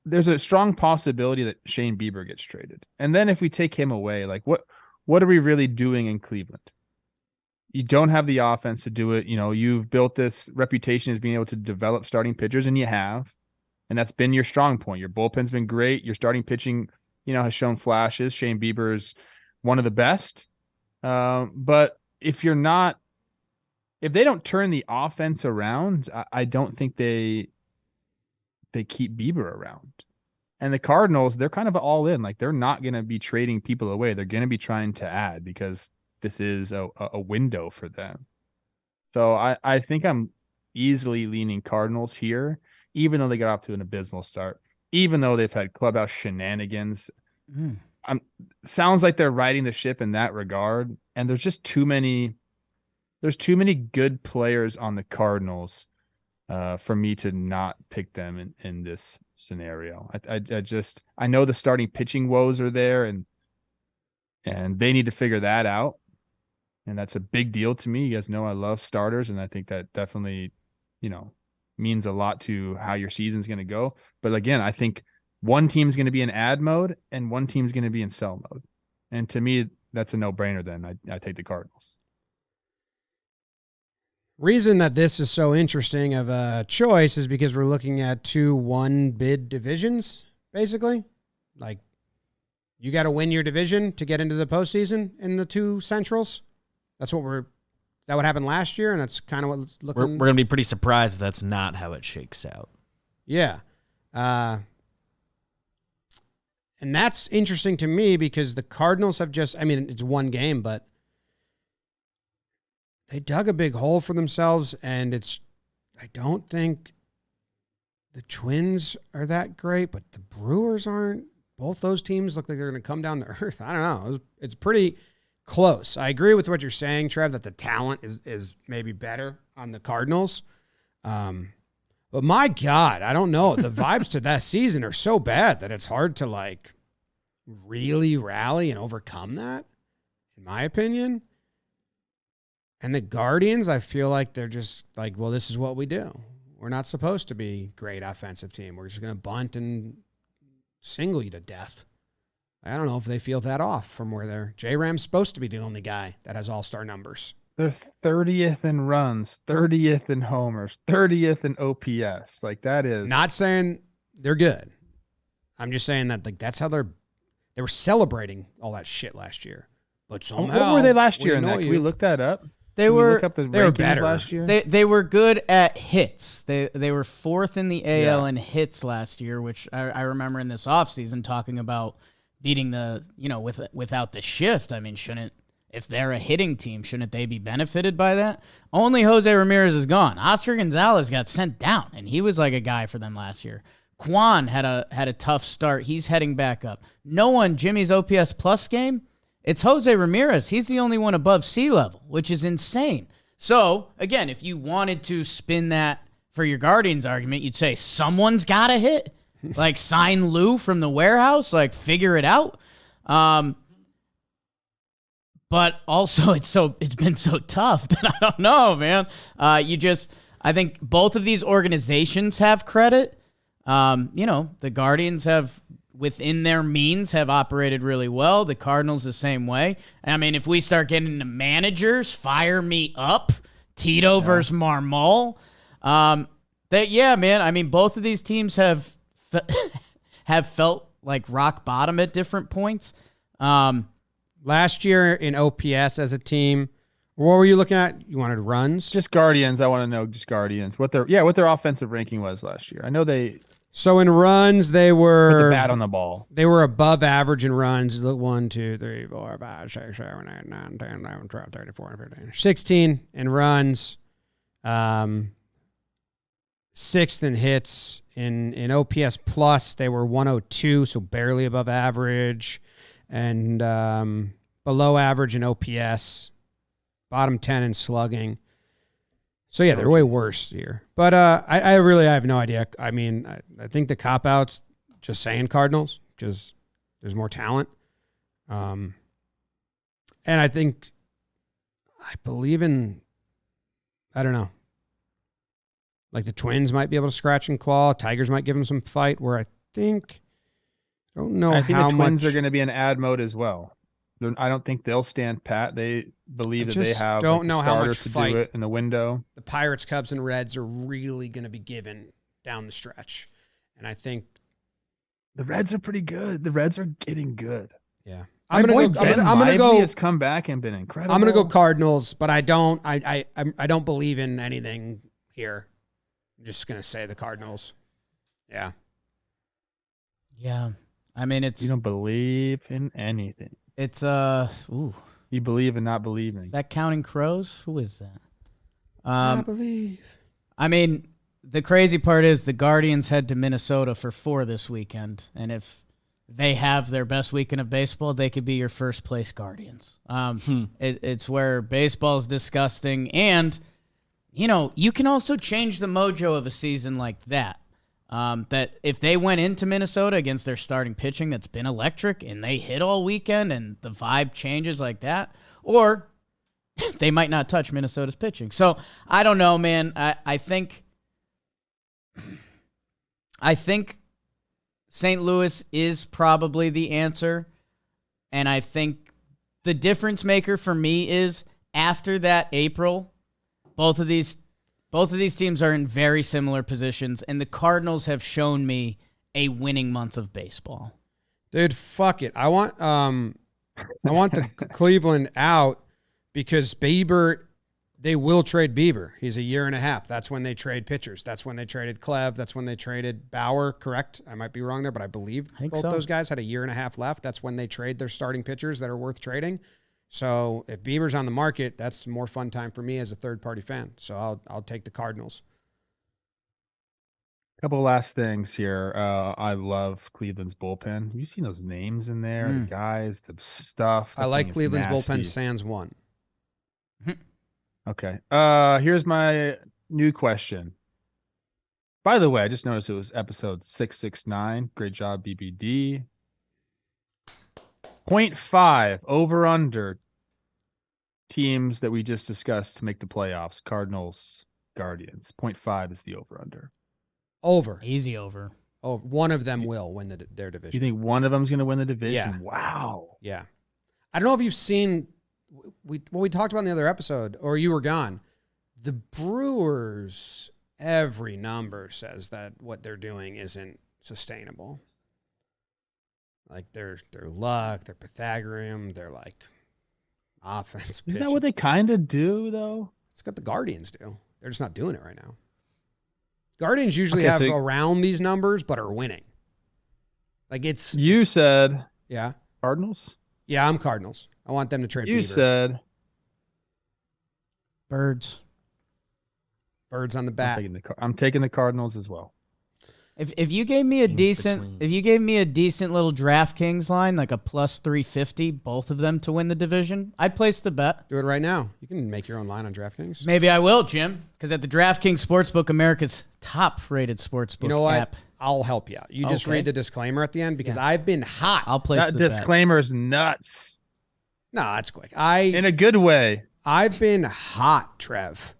there's a strong possibility that Shane Bieber gets traded. And then if we take him away, like what are we really doing in Cleveland? You don't have the offense to do it. You know, you've built this reputation as being able to develop starting pitchers, and you have. And that's been your strong point. Your bullpen's been great. Your starting pitching, has shown flashes. Shane Bieber is one of the best. But if they don't turn the offense around, I don't think they keep Bieber around. And the Cardinals, they're kind of all in. Like, they're not going to be trading people away. They're going to be trying to add because this is a window for them. So I think I'm easily leaning Cardinals here, even though they got off to an abysmal start, even though they've had clubhouse shenanigans. Sounds like they're riding the ship in that regard. And there's just too many good players on the Cardinals for me to not pick them in this scenario. I know the starting pitching woes are there, and they need to figure that out. And that's a big deal to me. You guys know I love starters, and I think that definitely, means a lot to how your season's going to go. But again, I think one team's going to be in add mode and one team's going to be in sell mode. And to me, that's a no-brainer then. I take the Cardinals. Reason that this is so interesting of a choice is because we're looking at 2 one-bid divisions, basically. Like, you got to win your division to get into the postseason in the 2 Centrals. That what happened last year, and that's kind of what it's looking. We're going to be pretty surprised that's not how it shakes out. Yeah. And that's interesting to me because the Cardinals have it's one game, but they dug a big hole for themselves, and I don't think the Twins are that great, but the Brewers aren't. Both those teams look like they're going to come down to earth. I don't know. It's pretty close. I agree with what you're saying, Trev, that the talent is maybe better on the Cardinals. But my God, I don't know. The vibes to that season are so bad that it's hard to really rally and overcome that, in my opinion. And the Guardians, I feel like they're just well, this is what we do. We're not supposed to be a great offensive team. We're just going to bunt and single you to death. I don't know if they feel that off from where they're. J-Ram's supposed to be the only guy that has all-star numbers. They're 30th in runs, 30th in homers, 30th in OPS. Like, that is... Not saying they're good. I'm just saying that that's how they were celebrating all that shit last year. But somehow... What were they last year in that? annoy Can you. we look that up? They Can we were look up the they were rankings better. last year? They were good at hits. They were 4th in the AL Yeah. in hits last year, which I remember in this offseason talking about beating the, without the shift. I mean, if they're a hitting team, shouldn't they be benefited by that? Only Jose Ramirez is gone. Oscar Gonzalez got sent down, and he was like a guy for them last year. Kwan had a tough start. He's heading back up. No one, Jimmy's OPS plus game, it's Jose Ramirez. He's the only one above sea level, which is insane. So, again, if you wanted to spin that for your Guardians argument, you'd say someone's got to hit. Like sign Lou from the warehouse, like figure it out. But also, it's been so tough that I don't know, man. I think both of these organizations have credit. The Guardians have, within their means, have operated really well. The Cardinals the same way. I mean, if we start getting into managers, fire me up. Tito versus Marmol. Man. I mean, both of these teams have felt like rock bottom at different points. Last year in OPS as a team, what were you looking at? You wanted runs? Just Guardians. I want to know just Guardians. What their offensive ranking was last year. I know they. So in runs, they Put were the bat on the ball. They were above average in runs. Look, 1, 2, 3, 4, 5, 6, 7, 8, 9, 10, 11, 12, 13, 14, 15, 16 in runs. Sixth in hits. In OPS plus, they were 102, so barely above average. And below average in OPS, bottom 10 in slugging. So, yeah, they're way worse here. But I really have no idea. I mean, I think the cop-out's just saying Cardinals, because there's more talent. And I believe in, I don't know, like the Twins might be able to scratch and claw. Tigers might give them some fight, where I think... I don't know I think how the Twins much are going to be in ad mode as well. I don't think they'll stand pat. They believe that they have don't know how much to fight do it in the window. The Pirates, Cubs, and Reds are really going to be given down the stretch, and I think the Reds are pretty good. The Reds are getting good. Yeah, I'm gonna go. Has come back and been incredible. I'm gonna go Cardinals, but I don't believe in anything here. I'm just gonna say the Cardinals. Yeah. Yeah. I mean, you don't believe in anything. It's You believe in not believing. Is that Counting Crows? Who is that? I believe. I mean, the crazy part is the Guardians head to Minnesota for 4 this weekend, and if they have their best weekend of baseball, they could be your first place Guardians. It's where baseball's disgusting, and you can also change the mojo of a season like that. That if they went into Minnesota against their starting pitching that's been electric and they hit all weekend and the vibe changes like that, or they might not touch Minnesota's pitching. So I don't know, man. I think St. Louis is probably the answer. And I think the difference maker for me is after that April, both of these teams are in very similar positions, and the Cardinals have shown me a winning month of baseball. Dude, fuck it. I want the Cleveland out because Bieber, they will trade Bieber. He's a year and a half. That's when they trade pitchers. That's when they traded Clev. That's when they traded Bauer, correct? I might be wrong there, but I believe both those guys had a year and a half left. That's when they trade their starting pitchers that are worth trading. So if Bieber's on the market, that's more fun time for me as a third-party fan. So I'll take the Cardinals. Couple last things here. I love Cleveland's bullpen. Have you seen those names in there? The guys, the stuff. I like Cleveland's bullpen sans one. Okay. Here's my new question. By the way, I just noticed it was episode 669. Great job, BBD. 0.5 over under teams that we just discussed to make the playoffs. Cardinals, Guardians. 0.5 is the over under. Over. Easy over. Oh, one of them will win their division. You think one of them's going to win the division? Yeah. Wow. Yeah. I don't know if you've seen what we talked about in the other episode, or you were gone. The Brewers, every number says that what they're doing isn't sustainable. Like their luck, their Pythagorean, their like offense. Isn't that what they kind of do though? It's what the Guardians do. They're just not doing it right now. Guardians usually have around these numbers, but are winning. Like it's. You said. Yeah. Cardinals. Yeah, I'm Cardinals. I want them to trade You Bieber. said Birds. Birds on the bat. I'm taking the Cardinals as well. If you gave me a decent little DraftKings line, like a plus 350, both of them to win the division, I'd place the bet. Do it right now. You can make your own line on DraftKings. Maybe I will, Jim, because at the DraftKings Sportsbook, America's top-rated sportsbook You know what? app. I'll help you out. You just Okay. read the disclaimer at the end because I've been hot. I'll place That the bet. disclaimer's nuts. No, that's quick. In a good way. I've been hot, Trev,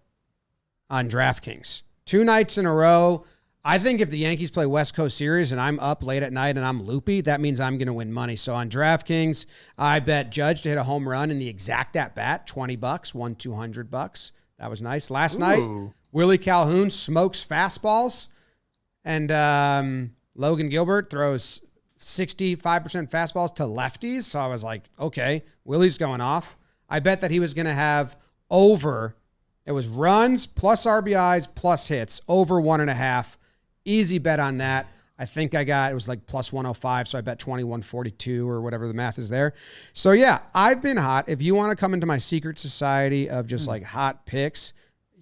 on DraftKings. 2 nights in a row. I think if the Yankees play West Coast series and I'm up late at night and I'm loopy, that means I'm going to win money. So on DraftKings, I bet Judge to hit a home run in the exact at bat, $20, won $200. That was nice. Last night, Willie Calhoun smokes fastballs, and Logan Gilbert throws 65% fastballs to lefties. So I was like, okay, Willie's going off. I bet that he was going to have over. It was runs plus RBIs plus hits over 1.5. Easy bet on that. I think it was like plus 105, so I bet 2142 or whatever the math is there. So yeah, I've been hot. If you want to come into my secret society of just like hot picks,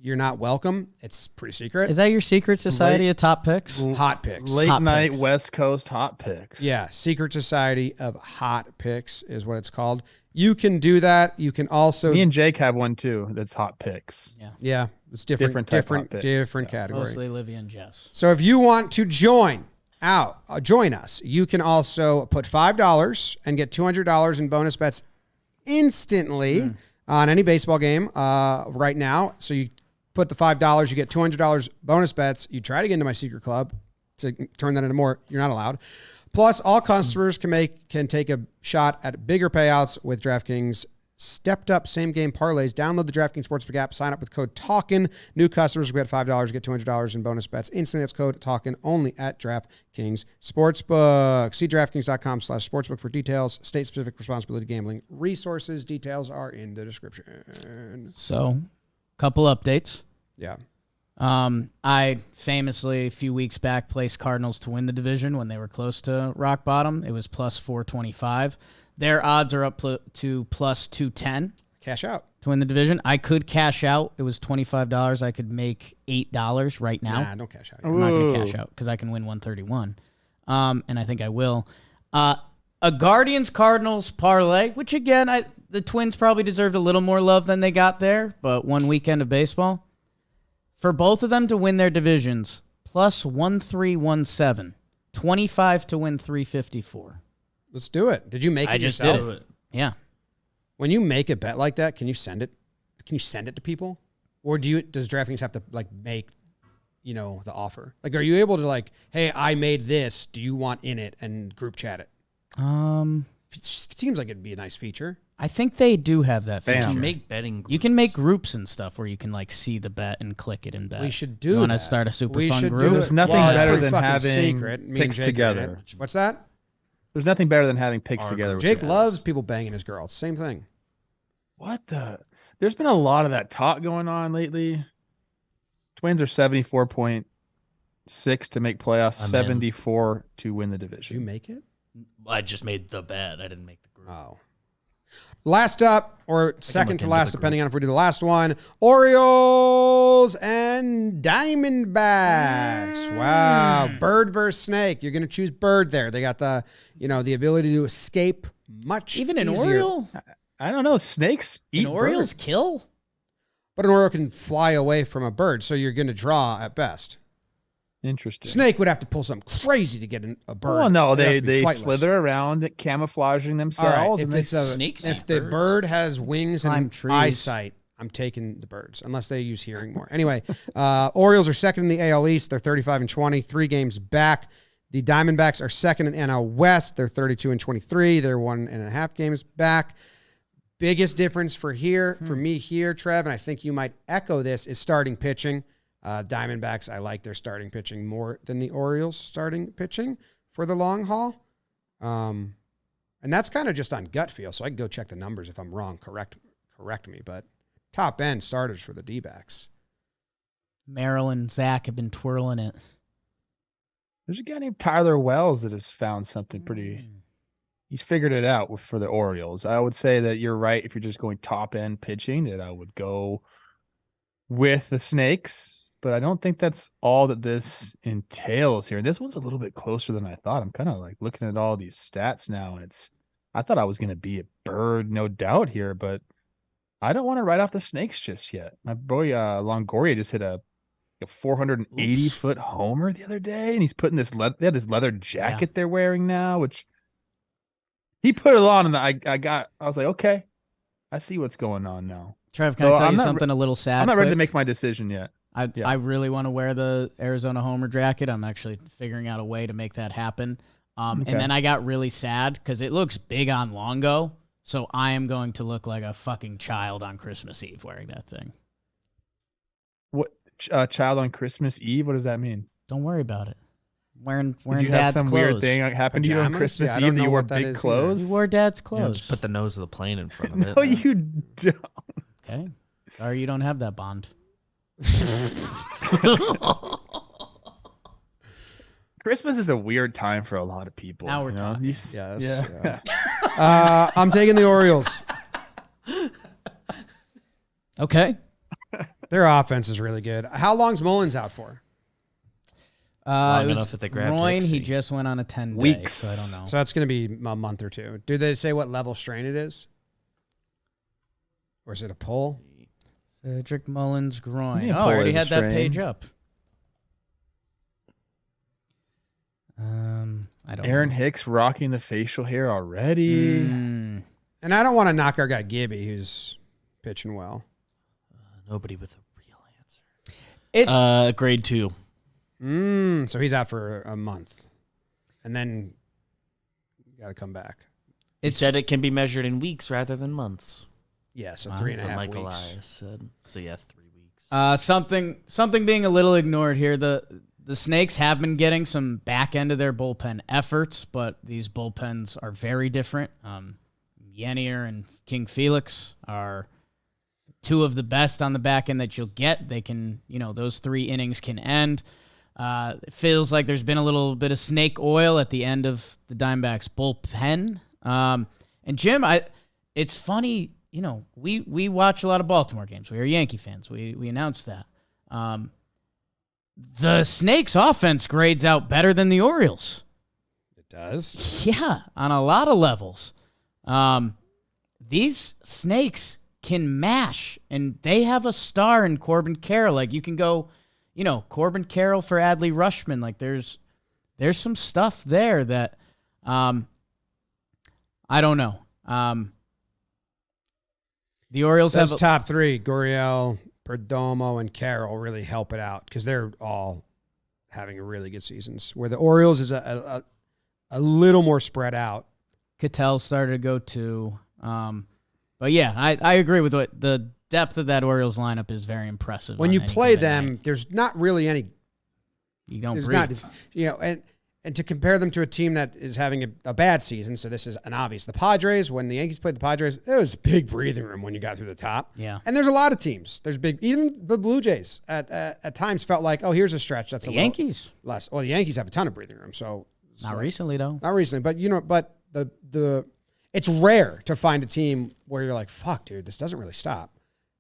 you're not welcome. It's pretty secret. Is that your secret society of top picks? Hot picks. Late Hot night picks. West Coast hot picks. Yeah, secret society of hot picks is what it's called. You can do that. You can also Me and Jake have one too. That's hot picks. yeah, it's different Different type hot picks. category. Mostly Livia and Jess. So if you want to join us, you can also put $5 and get $200 in bonus bets instantly on any baseball game right now. So you put the $5, you get $200 bonus bets. You try to get into my secret club to turn that into more. You're not allowed. Plus, all customers can take a shot at bigger payouts with DraftKings stepped up same game parlays. Download the DraftKings Sportsbook app. Sign up with code Talkin. New customers will get $5, get $200 in bonus bets instantly. That's code Talkin only at DraftKings Sportsbook. See DraftKings.com/sportsbook for details. State-specific responsibility gambling resources. Details are in the description. So, couple updates. Yeah. I famously, a few weeks back, placed Cardinals to win the division when they were close to rock bottom. It was plus 425. Their odds are up to plus 210 Cash out. to win the division. I could cash out. It was $25. I could make $8 right now. Nah, don't cash out. I'm not going to cash out because I can win 131. And I think I will. A Guardians-Cardinals parlay, which again, the Twins probably deserved a little more love than they got there, but one weekend of baseball. For both of them to win their divisions, plus 1317, 25 to win 354. Let's do it. Did you make it I just yourself? did it. Yeah. When you make a bet like that, can you send it? Can you send it to people, or does DraftKings have to like make, the offer? Like, are you able to like, hey, I made this. Do you want in it and group chat it? It seems like it'd be a nice feature. I think they do have that feature. Bam. You can make betting groups. You can make groups and stuff where you can like see the bet and click it and bet. We should do You want to that. start a super We fun should group? do There's it. nothing Well, it's better pretty than fucking having secret. Me and picks Jake together. ran it. What's that? There's nothing better than having picks Our together. group. with Jake your loves guys. people banging his girls. Same thing. What the? There's been a lot of that talk going on lately. Twins are 74.6 to make playoffs, I'm in. 74 to win the Did you division. make it? I just made the bet. I didn't make the group. Oh. Last up, or second look to into last, the depending on if we do the last one, Orioles and Diamondbacks. Wow. Bird versus snake. You're going to choose bird there. They got the, the ability to escape much Even an easier. Oriole? I don't know. Snakes eat Can Orioles birds. kill? But an Oriole can fly away from a bird, so you're going to draw at best. Interesting. Snake would have to pull something crazy to get a bird. Well, no, They'd have to be they flightless. slither around, camouflaging All themselves. right, and Snakes if eat the birds. bird has wings Climb and trees. eyesight, I'm taking the birds, unless they use hearing more. Anyway, Orioles are second in the AL East. They're 35-20, 3 games back. The Diamondbacks are second in the NL West. They're 32-23. They're 1.5 games back. Biggest difference for me here, Trev, and I think you might echo this, is starting pitching. Diamondbacks, I like their starting pitching more than the Orioles starting pitching for the long haul. And that's kind of just on gut feel, so I can go check the numbers if I'm wrong. Correct me, but top end starters for the D-backs. Merrill and Zach have been twirling it. There's a guy named Tyler Wells that has found something pretty he's figured it out for the Orioles. I would say that you're right. If you're just going top end pitching, that I would go with the Snakes, but I don't think that's all that this entails here. This one's a little bit closer than I thought. I'm kind of like looking at all these stats now, and I thought I was going to be a bird, no doubt here, but I don't want to write off the Snakes just yet. My boy Longoria just hit a 480-foot homer the other day, and he's putting this this leather jacket they're wearing now, which he put it on, and I was like, okay, I see what's going on now. Trev, can I tell you something a little sad? I'm not ready to quick? make my decision yet. I really want to wear the Arizona Homer jacket. I'm actually figuring out a way to make that happen. And then I got really sad because it looks big on Longo, so I am going to look like a fucking child on Christmas Eve wearing that thing. What child on Christmas Eve? What does that mean? Don't worry about it. Wearing Did you dad's have some clothes. weird thing happen to you on Christmas I Eve? don't That know you wore what that big is clothes? You wore dad's You know, clothes. just put the nose of the plane in front of it. No, you don't. Okay. Sorry you don't have that bond. Christmas is a weird time for a lot of people. Now we're you know? talking. Yes. Yeah. I'm taking the Orioles. Okay. Their offense is really good. How long's Mullins out for? Long It was enough that they grabbed groin. He Pixie. just went on a 10-day, Weeks. so I don't know. So that's going to be a month or two. Do they say what level strain it is? Or is it a pull? Cedric Mullins groin. Yeah, Oh, I already pull had is a that strain. page up. I don't Aaron know. Hicks rocking the facial hair already. Mm. And I don't want to knock our guy Gibby, who's pitching well. Nobody with a real answer. It's Grade 2. So he's out for a month. And then you got to come back. He said it can be measured in weeks rather than months. Yeah, so Wow. 3.5 That's what Mike weeks. Elias said. So yeah, 3 weeks. something being a little ignored here. The Snakes have been getting some back end of their bullpen efforts, but these bullpens are very different. Yenier and King Felix are two of the best on the back end that you'll get. They can, those 3 innings can end. It feels like there's been a little bit of snake oil at the end of the Diamondbacks bullpen. And Jim, it's funny, we watch a lot of Baltimore games. We are Yankee fans. We announced that. The Snakes offense grades out better than the Orioles. It does? Yeah, on a lot of levels. These Snakes can mash, and they have a star in Corbin Carroll. Like, you can go, Corbin Carroll for Adley Rutschman. Like, there's some stuff there that I don't know. The Orioles Those have top 3, Gurriel, Perdomo, and Carroll, really help it out because they're all having really good seasons. Where the Orioles is a little more spread out. Cattell started to go too. But yeah, I agree with what the depth of that Orioles lineup is very impressive. When on you any play given them, night. there's not really any. You don't There's breathe. not, and to compare them to a team that is having a bad season. So this is an obvious. The Padres, when the Yankees played the Padres, there was a big breathing room when you got through the top. Yeah. And there's a lot of teams. There's big. Even the Blue Jays at times felt like, oh, here's a stretch that's The a little Yankees. less. Well, the Yankees have a ton of breathing room. So Not recently though. Not recently, but the it's rare to find a team where you're like, fuck, dude, this doesn't really stop.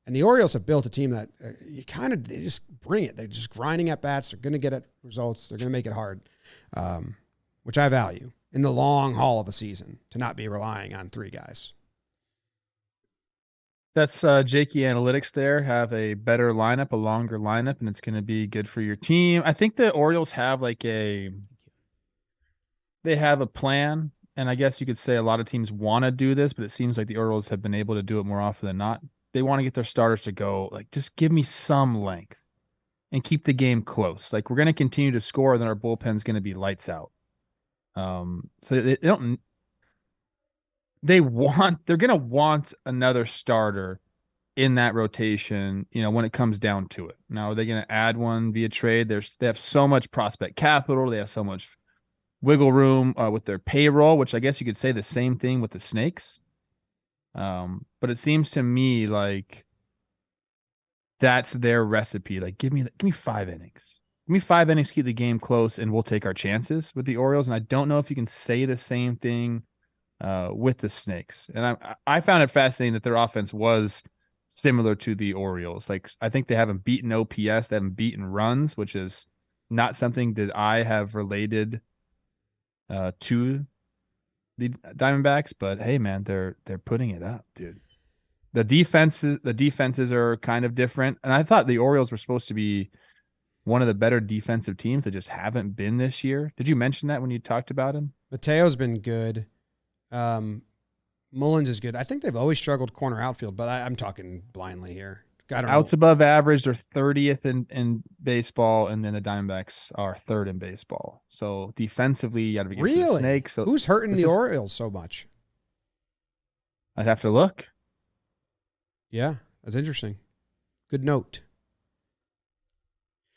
And the Orioles have built a team that they just bring it. They're just grinding at bats. They're going to get at results. They're going to make it hard, which I value in the long haul of the season to not be relying on 3 guys. That's Jakey Analytics there. Have a better lineup, a longer lineup, and it's going to be good for your team. I think the Orioles have they have a plan, and I guess you could say a lot of teams want to do this, but it seems like the Orioles have been able to do it more often than not. They want to get their starters to go, just give me some length and keep the game close. We're going to continue to score, then our bullpen's going to be lights out. So they're going to want another starter in that rotation, when it comes down to it. Now, are they going to add one via trade? They have so much prospect capital. They have so much wiggle room with their payroll, which I guess you could say the same thing with the Snakes. But it seems to me like that's their recipe. Give me 5 innings. Give me 5 innings, keep the game close, and we'll take our chances with the Orioles. And I don't know if you can say the same thing with the Snakes. And I found it fascinating that their offense was similar to the Orioles. Like, I think they haven't beaten OPS, they haven't beaten runs, which is not something that I have related to the Diamondbacks. But hey, man, they're putting it up, dude. The defenses are kind of different, and I thought the Orioles were supposed to be one of the better defensive teams that just haven't been this year. Did you mention that when you talked about him? Mateo's been good. Mullins is good. I think they've always struggled corner outfield, but I'm talking blindly here. I don't Outs know. above average, they're 30th in baseball, and then the Diamondbacks are third in baseball. So defensively, you got to be getting to the Snakes. So who's hurting the Orioles so much? I'd have to look. Yeah, that's interesting. Good note.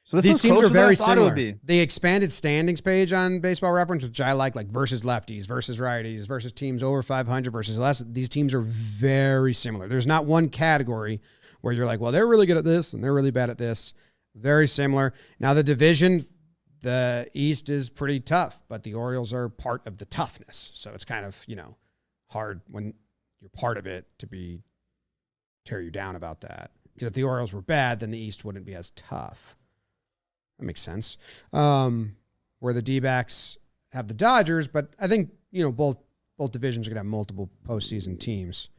So these teams are very similar. The The expanded standings page on Baseball Reference, which I like versus lefties, versus righties, versus teams over 500 versus less. These teams are very similar. There's not one category where you're like, well, they're really good at this and they're really bad at this. Very similar. Now, the division, the East is pretty tough, but the Orioles are part of the toughness. So it's kind of, hard when you're part of it to tear you down about that. Because if the Orioles were bad, then the East wouldn't be as tough. That makes sense. Where the D-backs have the Dodgers, but I think, both divisions are going to have multiple postseason teams.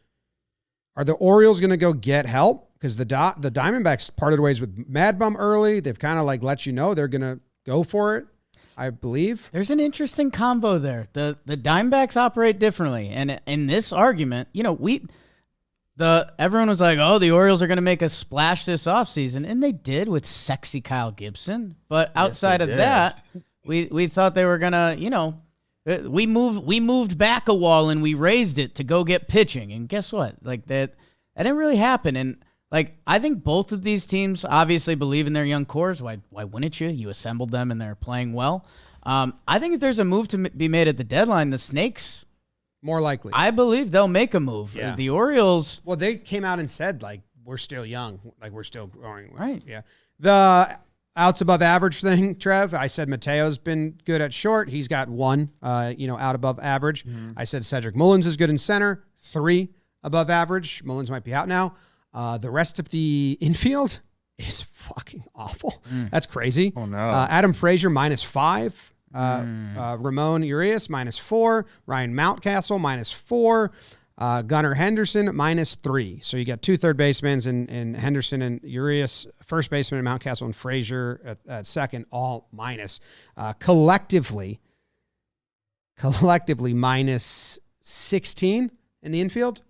Are the Orioles going to go get help? Because the Diamondbacks parted ways with Mad Bum early. They've kind of let you know they're going to go for it, I believe. There's an interesting combo there. The Diamondbacks operate differently. And in this argument, everyone was like, oh, the Orioles are going to make a splash this offseason, and they did with sexy Kyle Gibson. But outside of that, we thought they were going to, we moved back a wall and we raised it to go get pitching. And guess what? That didn't really happen. And I think both of these teams obviously believe in their young cores. Why wouldn't you? You assembled them and they're playing well. I think if there's a move to be made at the deadline, the Snakes, more likely, I believe they'll make a move. Yeah. The Orioles, well, they came out and said we're still young, we're still growing. Right. Yeah. The outs above average thing, Trev. I said Mateo's been good at short. He's got 1, out above average. Mm-hmm. I said Cedric Mullins is good in center. 3 above average. Mullins might be out now. The rest of the infield is fucking awful. That's crazy. Oh no. Adam Frazier -5. Ramon Urias -4, Ryan Mountcastle -4, Gunnar Henderson -3. So you got 2 third basemen in Henderson and Urias, first baseman, and Mountcastle and Frazier at second, all minus. Collectively -16 in the infield.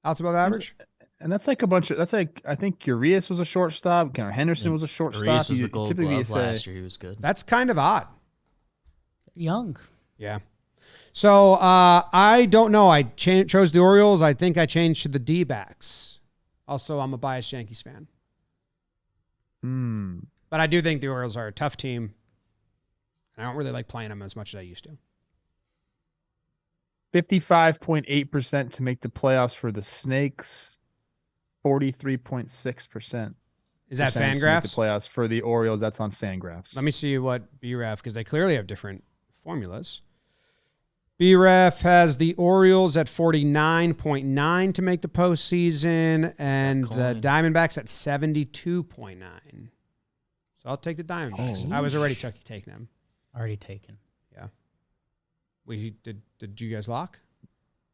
Outs above average. And that's a bunch of, I think Urias was a shortstop. Gunnar Henderson was a shortstop. Urias was the Gold Glove last year. He was good. That's kind of odd. young. Yeah. So I don't know. I chose the Orioles. I think I changed to the D-backs. Also, I'm a biased Yankees fan. But I do think the Orioles are a tough team. I don't really like playing them as much as I used to. 55.8% to make the playoffs for the Snakes. 43.6%. Is that to make Fangraphs? the playoffs for the Orioles. That's on Fangraphs. Let me see what BREF, because they clearly have different formulas. BREF has the Orioles at 49.9 to make the postseason, and the Diamondbacks at 72.9. So I'll take the Diamondbacks. I was already taking them. Already taken. Yeah. Did you guys lock?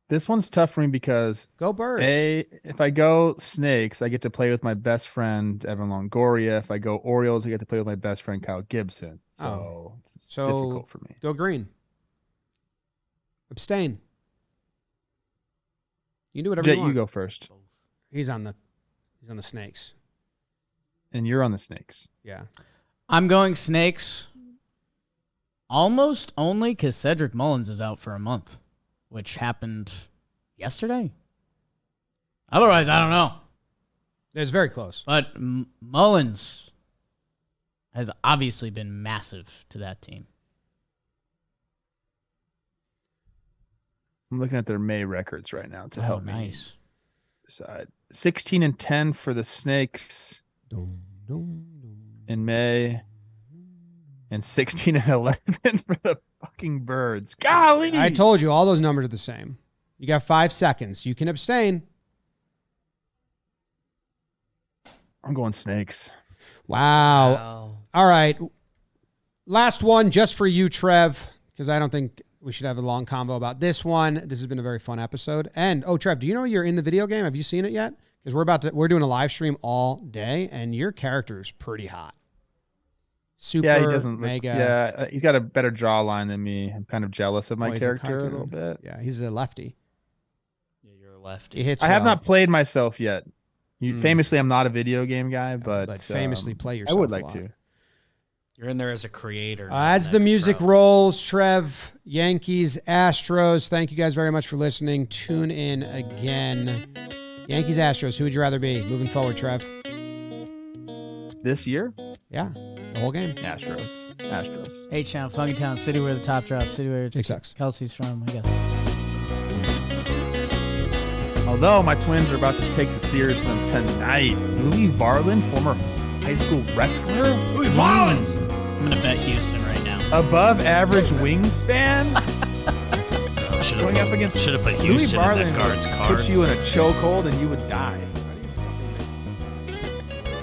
This one's tough for me because Go Birds. if I go Snakes, I get to play with my best friend Evan Longoria. If I go Orioles, I get to play with my best friend Kyle Gibson. So it's difficult for me. Go green. Abstain. You can do whatever Jet, you want. you go first. He's on the Snakes. And you're on the Snakes. Yeah. I'm going Snakes almost only because Cedric Mullins is out for a month, which happened yesterday. Otherwise, I don't know. It's very close. But Mullins has obviously been massive to that team. I'm looking at their May records right now to help me decide. 16-10 for the Snakes in May, and 16-11 for the fucking birds. Golly. I told you all those numbers are the same. You got 5 seconds. You can abstain. I'm going snakes. Wow. All right. Last one just for you, Trev, because I don't think we should have a long combo about this one. This has been a very fun episode. And, Trev, do you know you're in the video game? Have you seen it yet? Because we're doing a live stream all day, and your character is pretty hot. Super, Yeah, he doesn't mega. he's got a better jawline than me. I'm kind of jealous of my He's character a little bit. Yeah, he's a lefty. Yeah, you're a lefty. He hits I have well. not played myself yet. Famously, I'm not a video game guy, but famously play yourself. I would a like lot. to. You're in there as a creator. As the music rolls, Trev, Yankees, Astros. Thank you guys very much for listening. Tune in again. Yankees, Astros. Who would you rather be moving forward, Trev? This year? Yeah, the whole game. Astros. H-Town, Funky Town, city where the top drops, city where Jake sucks. Kelsey's from, I guess. Although my Twins are about to take the series to them tonight. Louis Varland, former high school wrestler. Louis Varland! I'm going to bet Houston right now. Above average wingspan. Going up against should have put Houston in that guard's card. Put you in a chokehold and you would die.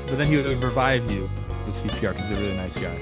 But then he would revive you with CPR because he's a really nice guy.